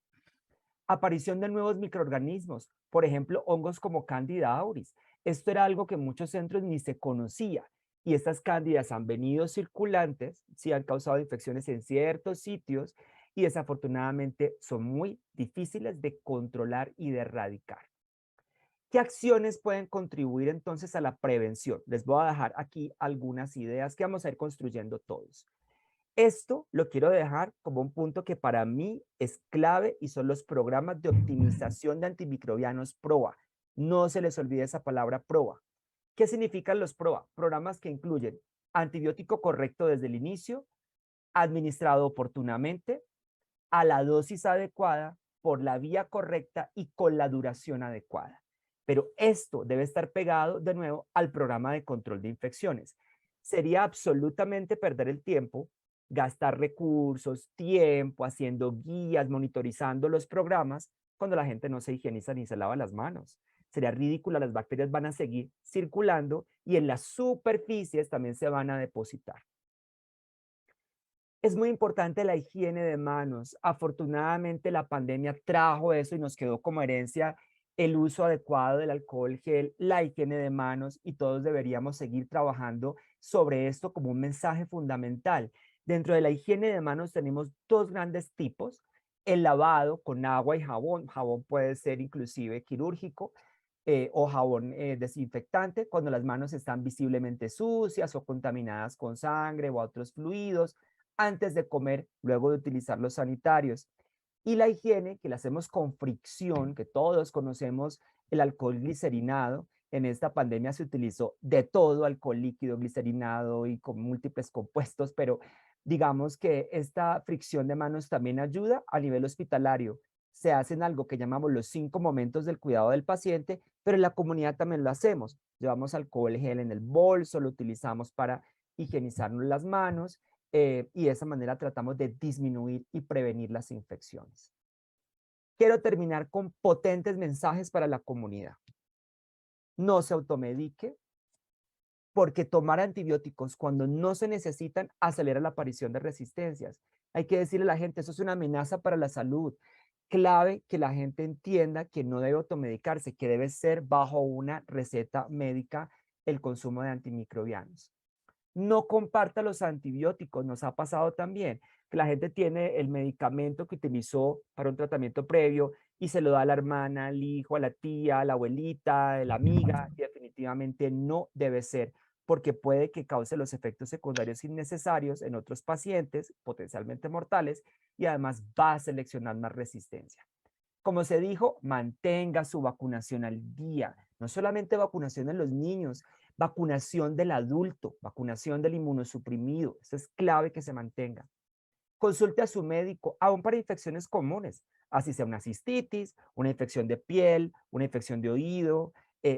Aparición de nuevos microorganismos, por ejemplo, hongos como Candida auris. Esto era algo que en muchos centros ni se conocía y estas cándidas han venido circulantes, sí han causado infecciones en ciertos sitios y desafortunadamente son muy difíciles de controlar y de erradicar. ¿Qué acciones pueden contribuir entonces a la prevención? Les voy a dejar aquí algunas ideas que vamos a ir construyendo todos. Esto lo quiero dejar como un punto que para mí es clave y son los programas de optimización de antimicrobianos PROA. No se les olvide esa palabra PROA. ¿Qué significan los PROA? Programas que incluyen antibiótico correcto desde el inicio, administrado oportunamente, a la dosis adecuada, por la vía correcta y con la duración adecuada. Pero esto debe estar pegado de nuevo al programa de control de infecciones. Sería absolutamente perder el tiempo, gastar recursos, tiempo, haciendo guías, monitorizando los programas, cuando la gente no se higieniza ni se lava las manos. Sería ridículo, las bacterias van a seguir circulando y en las superficies también se van a depositar. Es muy importante la higiene de manos. Afortunadamente la pandemia trajo eso y nos quedó como herencia el uso adecuado del alcohol gel, la higiene de manos, y todos deberíamos seguir trabajando sobre esto como un mensaje fundamental. Dentro de la higiene de manos tenemos dos grandes tipos: el lavado con agua y jabón. Jabón puede ser inclusive quirúrgico o jabón desinfectante cuando las manos están visiblemente sucias o contaminadas con sangre o otros fluidos, antes de comer, luego de utilizar los sanitarios. Y la higiene, que la hacemos con fricción, que todos conocemos el alcohol glicerinado. En esta pandemia se utilizó de todo, alcohol líquido, glicerinado y con múltiples compuestos, pero digamos que esta fricción de manos también ayuda a nivel hospitalario. Se hacen algo que llamamos los 5 momentos del cuidado del paciente, pero en la comunidad también lo hacemos. Llevamos alcohol gel en el bolso, lo utilizamos para higienizarnos las manos, y de esa manera tratamos de disminuir y prevenir las infecciones. Quiero terminar con potentes mensajes para la comunidad. No se automedique, porque tomar antibióticos cuando no se necesitan acelera la aparición de resistencias. Hay que decirle a la gente, eso es una amenaza para la salud. Clave que la gente entienda que no debe automedicarse, que debe ser bajo una receta médica el consumo de antimicrobianos. No comparta los antibióticos, nos ha pasado también. que la gente tiene el medicamento que utilizó para un tratamiento previo y se lo da a la hermana, al hijo, a la tía, a la abuelita, a la amiga, y definitivamente no debe ser, porque puede que cause los efectos secundarios innecesarios en otros pacientes, potencialmente mortales, y además va a seleccionar más resistencia. Como se dijo, mantenga su vacunación al día. No solamente vacunación en los niños, vacunación del adulto, vacunación del inmunosuprimido. Eso es clave que se mantenga. Consulte a su médico, aún para infecciones comunes, así sea una cistitis, una infección de piel, una infección de oído.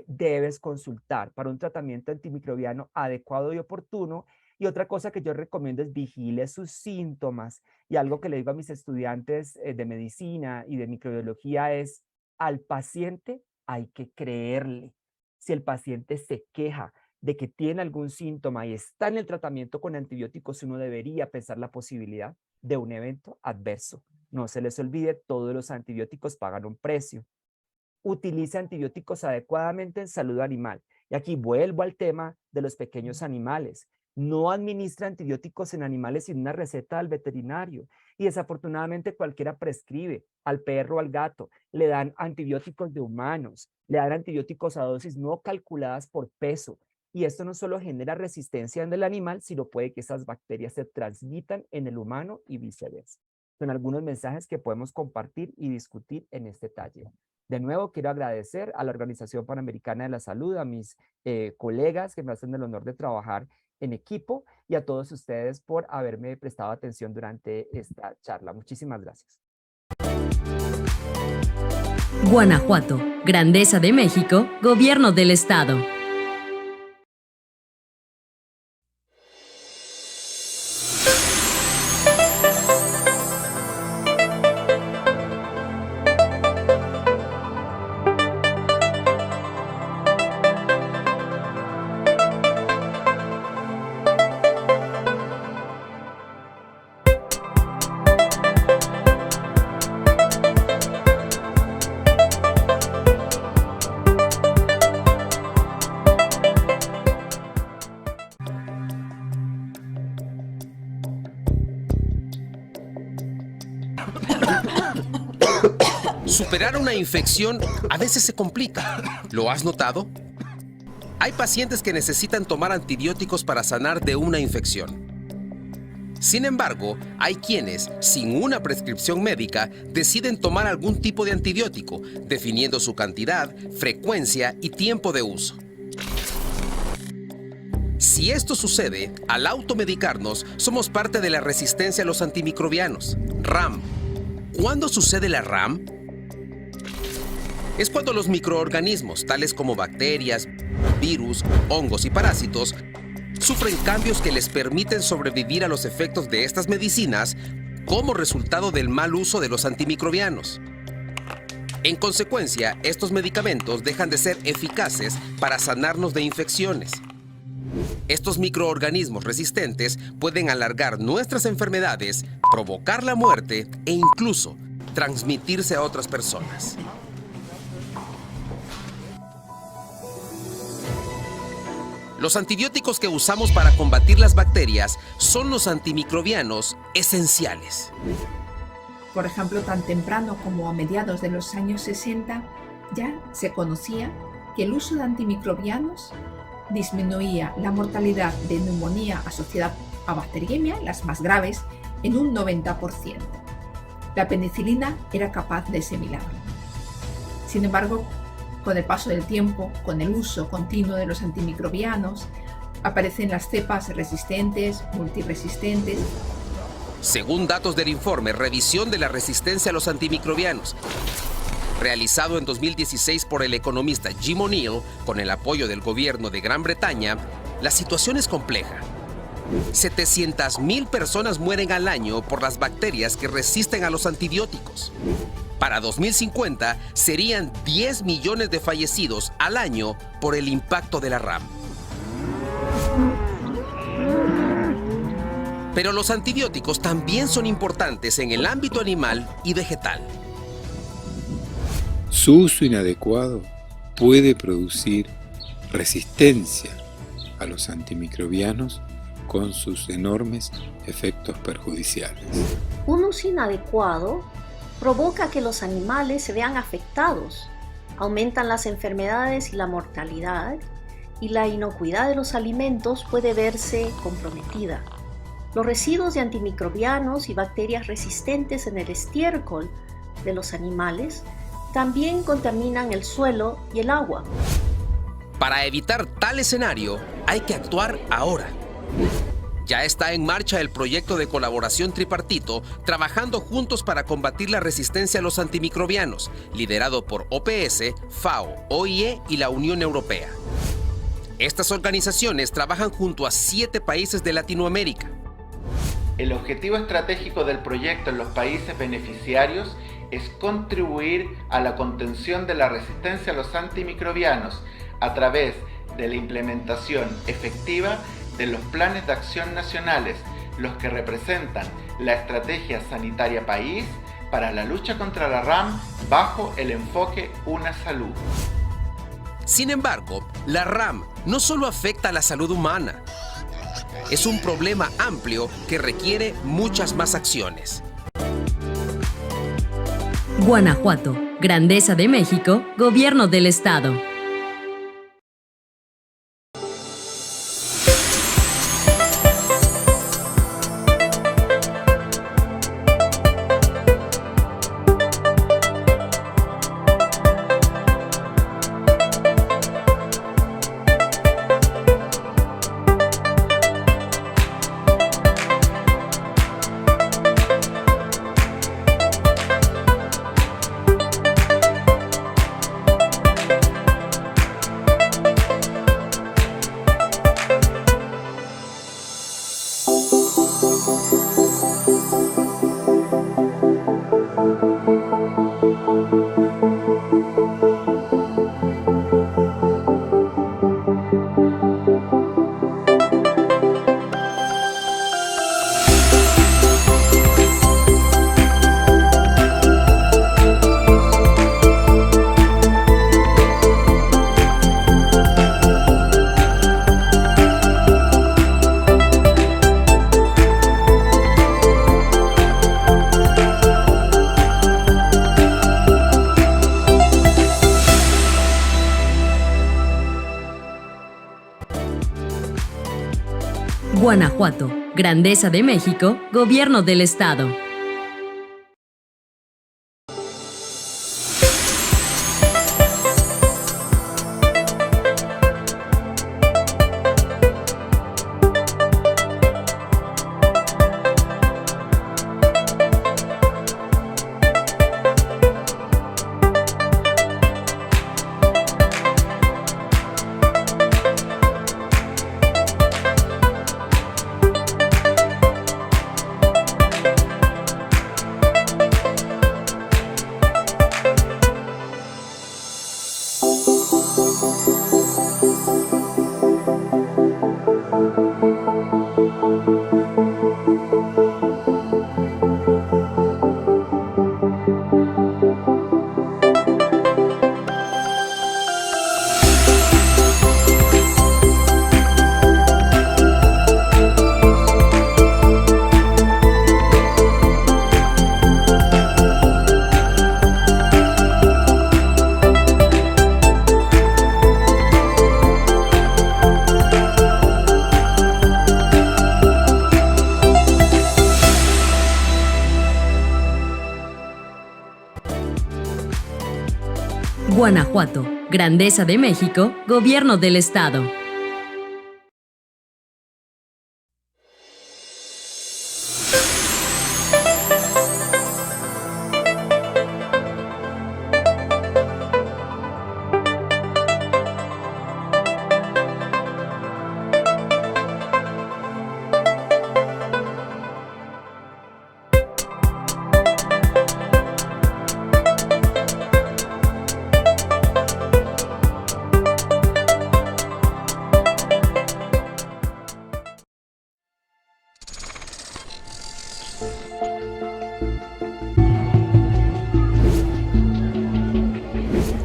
Debes consultar para un tratamiento antimicrobiano adecuado y oportuno. Y otra cosa que yo recomiendo es vigile sus síntomas. Y algo que le digo a mis estudiantes de medicina y de microbiología es, al paciente hay que creerle. Si el paciente se queja de que tiene algún síntoma y está en el tratamiento con antibióticos, uno debería pensar la posibilidad de un evento adverso. No se les olvide, todos los antibióticos pagan un precio. Utilice antibióticos adecuadamente en salud animal. Y aquí vuelvo al tema de los pequeños animales. No administra antibióticos en animales sin una receta del veterinario. Y desafortunadamente cualquiera prescribe al perro o al gato. Le dan antibióticos de humanos. Le dan antibióticos a dosis no calculadas por peso. Y esto no solo genera resistencia en el animal, sino puede que esas bacterias se transmitan en el humano y viceversa. Son algunos mensajes que podemos compartir y discutir en este taller. De nuevo, quiero agradecer a la Organización Panamericana de la Salud, a mis colegas que me hacen el honor de trabajar en equipo y a todos ustedes por haberme prestado atención durante esta charla. Muchísimas gracias. Guanajuato, Grandeza de México, Gobierno del Estado. Superar una infección a veces se complica. ¿Lo has notado? Hay pacientes que necesitan tomar antibióticos para sanar de una infección. Sin embargo, hay quienes, sin una prescripción médica, deciden tomar algún tipo de antibiótico, definiendo su cantidad, frecuencia y tiempo de uso. Si esto sucede, al automedicarnos, somos parte de la resistencia a los antimicrobianos, RAM. ¿Cuándo sucede la RAM? Es cuando los microorganismos, tales como bacterias, virus, hongos y parásitos, sufren cambios que les permiten sobrevivir a los efectos de estas medicinas como resultado del mal uso de los antimicrobianos. En consecuencia, estos medicamentos dejan de ser eficaces para sanarnos de infecciones. Estos microorganismos resistentes pueden alargar nuestras enfermedades, provocar la muerte e incluso transmitirse a otras personas. Los antibióticos que usamos para combatir las bacterias son los antimicrobianos esenciales. Por ejemplo, tan temprano como a mediados de los años 60, ya se conocía que el uso de antimicrobianos disminuía la mortalidad de neumonía asociada a bacteriemia, las más graves, en un 90%. La penicilina era capaz de ese milagro. Sin embargo, con el paso del tiempo, con el uso continuo de los antimicrobianos, aparecen las cepas resistentes, multiresistentes. Según datos del informe Revisión de la Resistencia a los Antimicrobianos, realizado en 2016 por el economista Jim O'Neill, con el apoyo del gobierno de Gran Bretaña, la situación es compleja. 700,000 personas mueren al año por las bacterias que resisten a los antibióticos. Para 2050 serían 10 millones de fallecidos al año por el impacto de la RAM. Pero los antibióticos también son importantes en el ámbito animal y vegetal. Su uso inadecuado puede producir resistencia a los antimicrobianos con sus enormes efectos perjudiciales. Un uso inadecuado provoca que los animales se vean afectados, aumentan las enfermedades y la mortalidad, y la inocuidad de los alimentos puede verse comprometida. Los residuos de antimicrobianos y bacterias resistentes en el estiércol de los animales también contaminan el suelo y el agua. Para evitar tal escenario, hay que actuar ahora. Ya está en marcha el proyecto de colaboración tripartito, trabajando juntos para combatir la resistencia a los antimicrobianos, liderado por OPS, FAO, OIE y la Unión Europea. Estas organizaciones trabajan junto a 7 países de Latinoamérica. El objetivo estratégico del proyecto en los países beneficiarios es contribuir a la contención de la resistencia a los antimicrobianos a través de la implementación efectiva de los planes de acción nacionales, los que representan la estrategia sanitaria país para la lucha contra la RAM bajo el enfoque Una Salud. Sin embargo, la RAM no solo afecta a la salud humana. Es un problema amplio que requiere muchas más acciones. Guanajuato, Grandeza de México, Gobierno del Estado. Guanajuato, Grandeza de México, Gobierno del Estado. Guanajuato, Grandeza de México, Gobierno del Estado.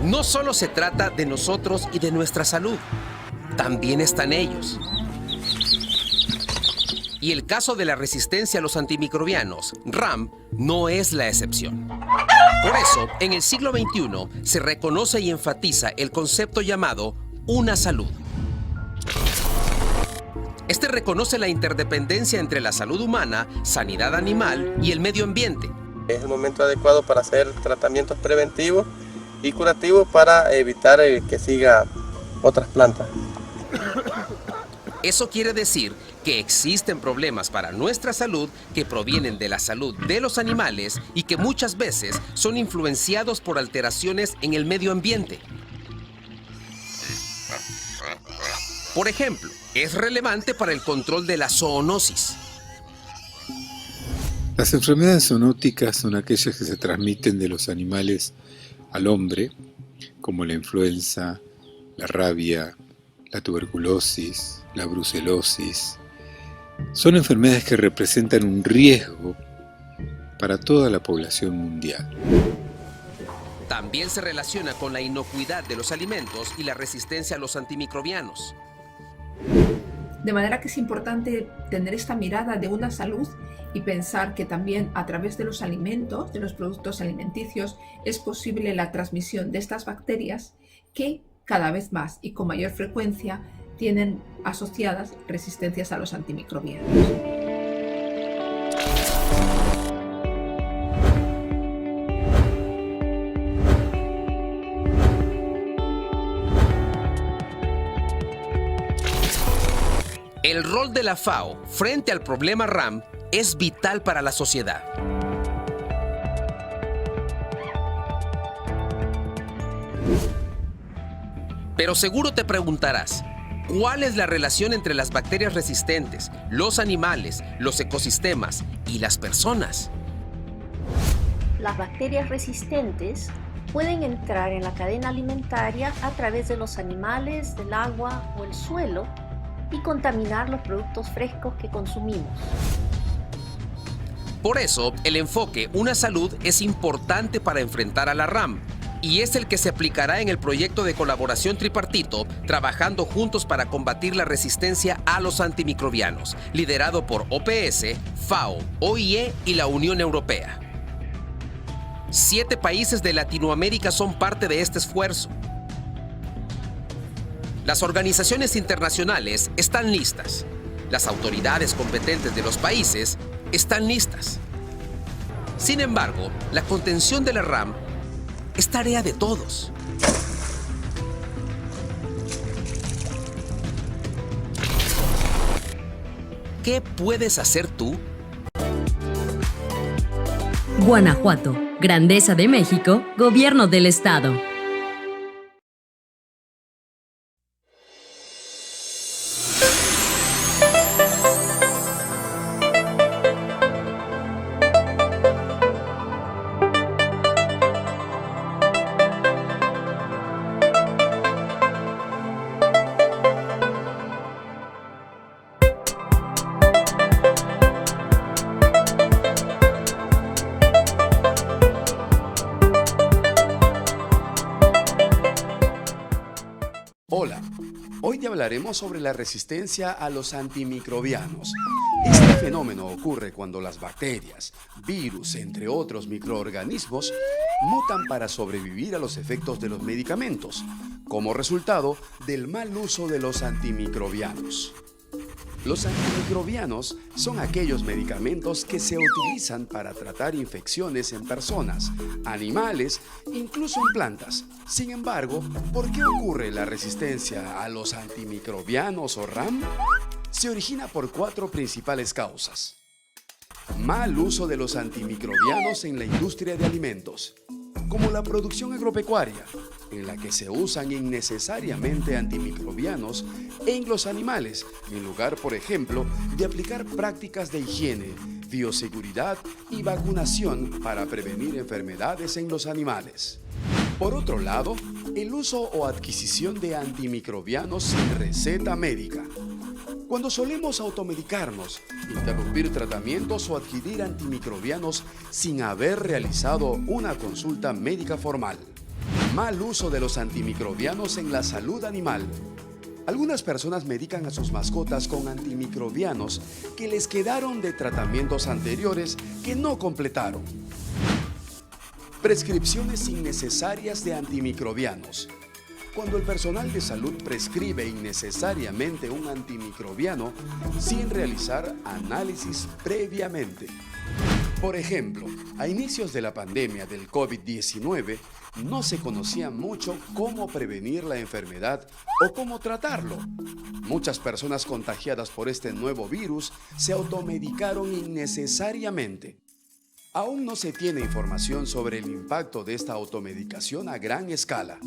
No solo se trata de nosotros y de nuestra salud, también están ellos. Y el caso de la resistencia a los antimicrobianos, RAM, no es la excepción. Por eso, en el siglo XXI se reconoce y enfatiza el concepto llamado una salud. Este reconoce la interdependencia entre la salud humana, sanidad animal y el medio ambiente. Es el momento adecuado para hacer tratamientos preventivos y curativos para evitar que siga otras plantas. Eso quiere decir que existen problemas para nuestra salud que provienen de la salud de los animales y que muchas veces son influenciados por alteraciones en el medio ambiente. Por ejemplo, es relevante para el control de la zoonosis. Las enfermedades zoonóticas son aquellas que se transmiten de los animales al hombre, como la influenza, la rabia, la tuberculosis, la brucelosis. Son enfermedades que representan un riesgo para toda la población mundial. También se relaciona con la inocuidad de los alimentos y la resistencia a los antimicrobianos. De manera que es importante tener esta mirada de una salud y pensar que también a través de los alimentos, de los productos alimenticios, es posible la transmisión de estas bacterias que cada vez más y con mayor frecuencia tienen asociadas resistencias a los antimicrobianos. El rol de la FAO frente al problema RAM es vital para la sociedad. Pero seguro te preguntarás, ¿cuál es la relación entre las bacterias resistentes, los animales, los ecosistemas y las personas? Las bacterias resistentes pueden entrar en la cadena alimentaria a través de los animales, del agua o el suelo y contaminar los productos frescos que consumimos. Por eso, el enfoque Una Salud es importante para enfrentar a la RAM, y es el que se aplicará en el proyecto de colaboración tripartito, trabajando juntos para combatir la resistencia a los antimicrobianos, liderado por OPS, FAO, OIE y la Unión Europea. 7 países de Latinoamérica son parte de este esfuerzo. Las organizaciones internacionales están listas. Las autoridades competentes de los países están listas. Sin embargo, la contención de la RAM es tarea de todos. ¿Qué puedes hacer tú? Guanajuato, Grandeza de México, Gobierno del Estado. Hola, hoy te hablaremos sobre la resistencia a los antimicrobianos. Este fenómeno ocurre cuando las bacterias, virus, entre otros microorganismos, mutan para sobrevivir a los efectos de los medicamentos, como resultado del mal uso de los antimicrobianos. Los antimicrobianos son aquellos medicamentos que se utilizan para tratar infecciones en personas, animales, incluso en plantas. Sin embargo, ¿por qué ocurre la resistencia a los antimicrobianos o RAM? Se origina por 4 principales causas. Mal uso de los antimicrobianos en la industria de alimentos, como la producción agropecuaria, en la que se usan innecesariamente antimicrobianos en los animales, en lugar, por ejemplo, de aplicar prácticas de higiene, bioseguridad y vacunación para prevenir enfermedades en los animales. Por otro lado, el uso o adquisición de antimicrobianos sin receta médica. Cuando solemos automedicarnos, interrumpir tratamientos o adquirir antimicrobianos sin haber realizado una consulta médica formal. Mal uso de los antimicrobianos en la salud animal. Algunas personas medican a sus mascotas con antimicrobianos que les quedaron de tratamientos anteriores que no completaron. Prescripciones innecesarias de antimicrobianos. Cuando el personal de salud prescribe innecesariamente un antimicrobiano sin realizar análisis previamente. Por ejemplo, a inicios de la pandemia del COVID-19, no se conocía mucho cómo prevenir la enfermedad o cómo tratarlo. Muchas personas contagiadas por este nuevo virus se automedicaron innecesariamente. Aún no se tiene información sobre el impacto de esta automedicación a gran escala.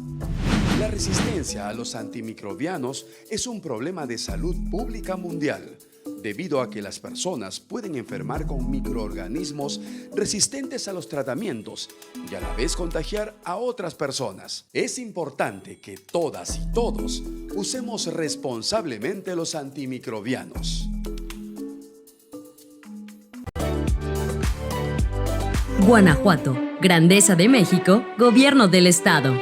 La resistencia a los antimicrobianos es un problema de salud pública mundial, debido a que las personas pueden enfermar con microorganismos resistentes a los tratamientos y a la vez contagiar a otras personas. Es importante que todas y todos usemos responsablemente los antimicrobianos. Guanajuato, Grandeza de México, Gobierno del Estado.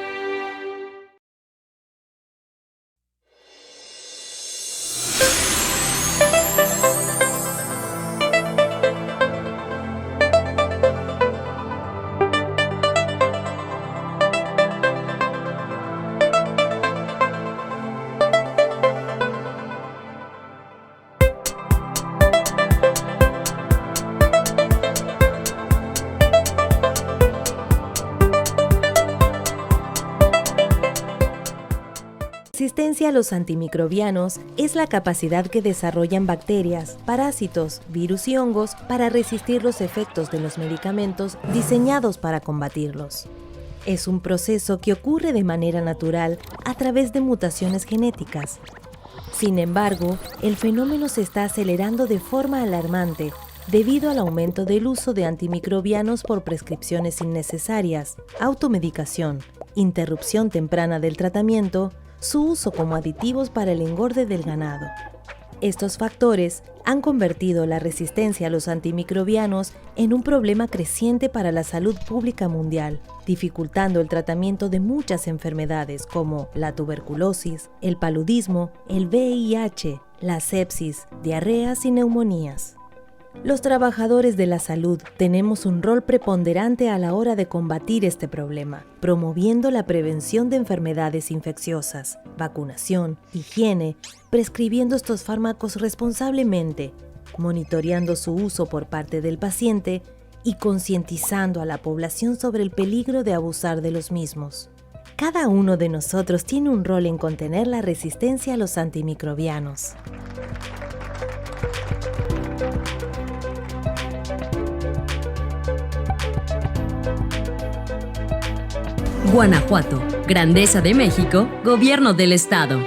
Resistencia a los antimicrobianos es la capacidad que desarrollan bacterias, parásitos, virus y hongos para resistir los efectos de los medicamentos diseñados para combatirlos. Es un proceso que ocurre de manera natural a través de mutaciones genéticas. Sin embargo, el fenómeno se está acelerando de forma alarmante debido al aumento del uso de antimicrobianos por prescripciones innecesarias, automedicación, interrupción temprana del tratamiento, su uso como aditivos para el engorde del ganado. Estos factores han convertido la resistencia a los antimicrobianos en un problema creciente para la salud pública mundial, dificultando el tratamiento de muchas enfermedades como la tuberculosis, el paludismo, el VIH, la sepsis, diarreas y neumonías. Los trabajadores de la salud tenemos un rol preponderante a la hora de combatir este problema, promoviendo la prevención de enfermedades infecciosas, vacunación, higiene, prescribiendo estos fármacos responsablemente, monitoreando su uso por parte del paciente y concientizando a la población sobre el peligro de abusar de los mismos. Cada uno de nosotros tiene un rol en contener la resistencia a los antimicrobianos. Guanajuato, Grandeza de México, Gobierno del Estado.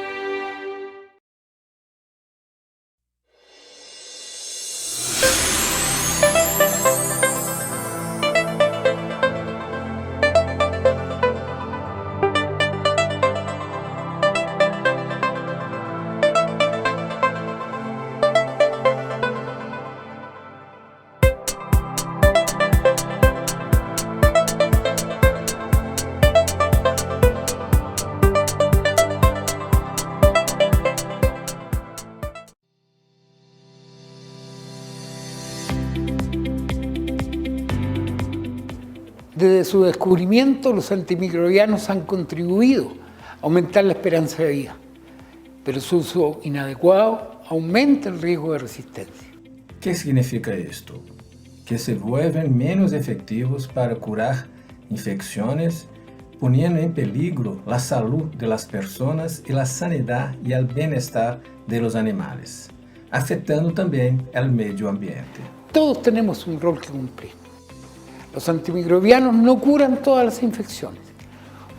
Desde su descubrimiento, los antimicrobianos han contribuido a aumentar la esperanza de vida, pero su uso inadecuado aumenta el riesgo de resistencia. ¿Qué significa esto? Que se vuelven menos efectivos para curar infecciones, poniendo en peligro la salud de las personas y la sanidad y el bienestar de los animales, afectando también el medio ambiente. Todos tenemos un rol que cumplir. Los antimicrobianos no curan todas las infecciones.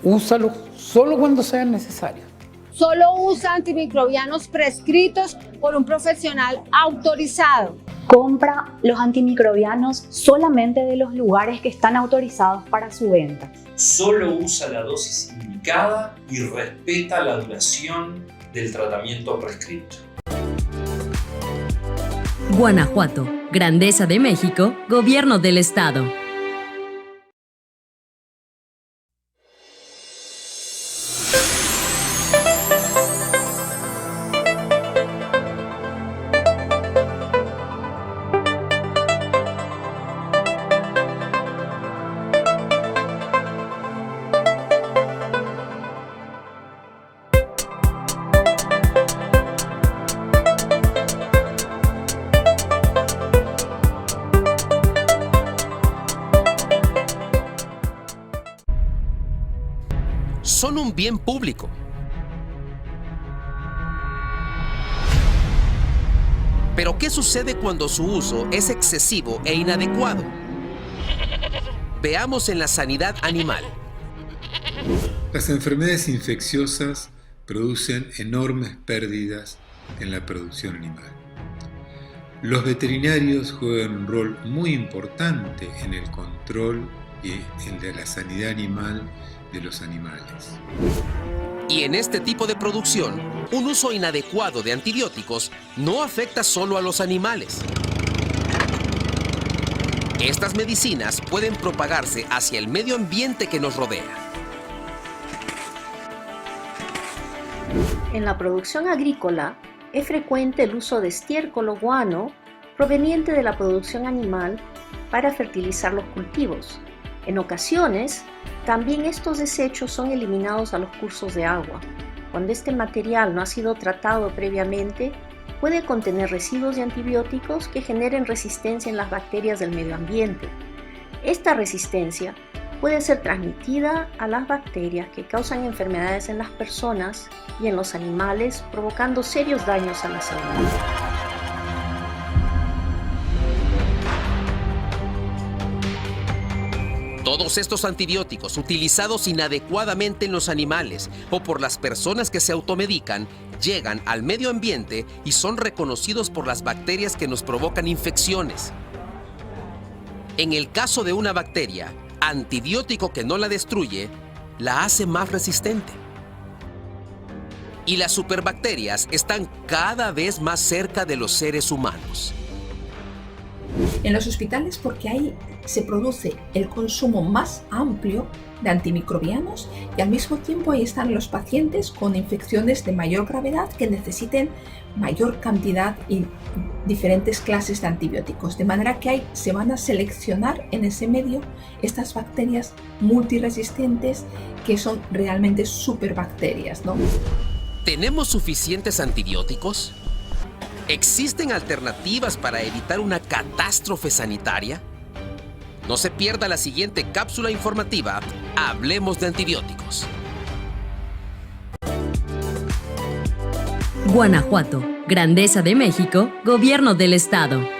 Úsalos solo cuando sean necesarios. Solo usa antimicrobianos prescritos por un profesional autorizado. Compra los antimicrobianos solamente de los lugares que están autorizados para su venta. Solo usa la dosis indicada y respeta la duración del tratamiento prescrito. Guanajuato, Grandeza de México, Gobierno del Estado. son un bien público. Pero ¿qué sucede cuando su uso es excesivo e inadecuado? Veamos en la sanidad animal. Las enfermedades infecciosas producen enormes pérdidas en la producción animal. Los veterinarios juegan un rol muy importante en el control y el de la sanidad animal de los animales. Y en este tipo de producción, un uso inadecuado de antibióticos no afecta solo a los animales. Estas medicinas pueden propagarse hacia el medio ambiente que nos rodea. En la producción agrícola es frecuente el uso de estiércol o guano proveniente de la producción animal para fertilizar los cultivos. En ocasiones, también estos desechos son eliminados a los cursos de agua. Cuando este material no ha sido tratado previamente, puede contener residuos de antibióticos que generen resistencia en las bacterias del medio ambiente. Esta resistencia puede ser transmitida a las bacterias que causan enfermedades en las personas y en los animales, provocando serios daños a la salud. Todos estos antibióticos utilizados inadecuadamente en los animales o por las personas que se automedican llegan al medio ambiente y son reconocidos por las bacterias que nos provocan infecciones. En el caso de una bacteria, antibiótico que no la destruye, la hace más resistente. Y las superbacterias están cada vez más cerca de los seres humanos. En los hospitales, porque ahí se produce el consumo más amplio de antimicrobianos y al mismo tiempo ahí están los pacientes con infecciones de mayor gravedad que necesiten mayor cantidad y diferentes clases de antibióticos. De manera que se van a seleccionar en ese medio estas bacterias multiresistentes que son realmente superbacterias, ¿no? ¿Tenemos suficientes antibióticos? ¿Existen alternativas para evitar una catástrofe sanitaria? No se pierda la siguiente cápsula informativa. Hablemos de antibióticos. Guanajuato, Grandeza de México, Gobierno del Estado.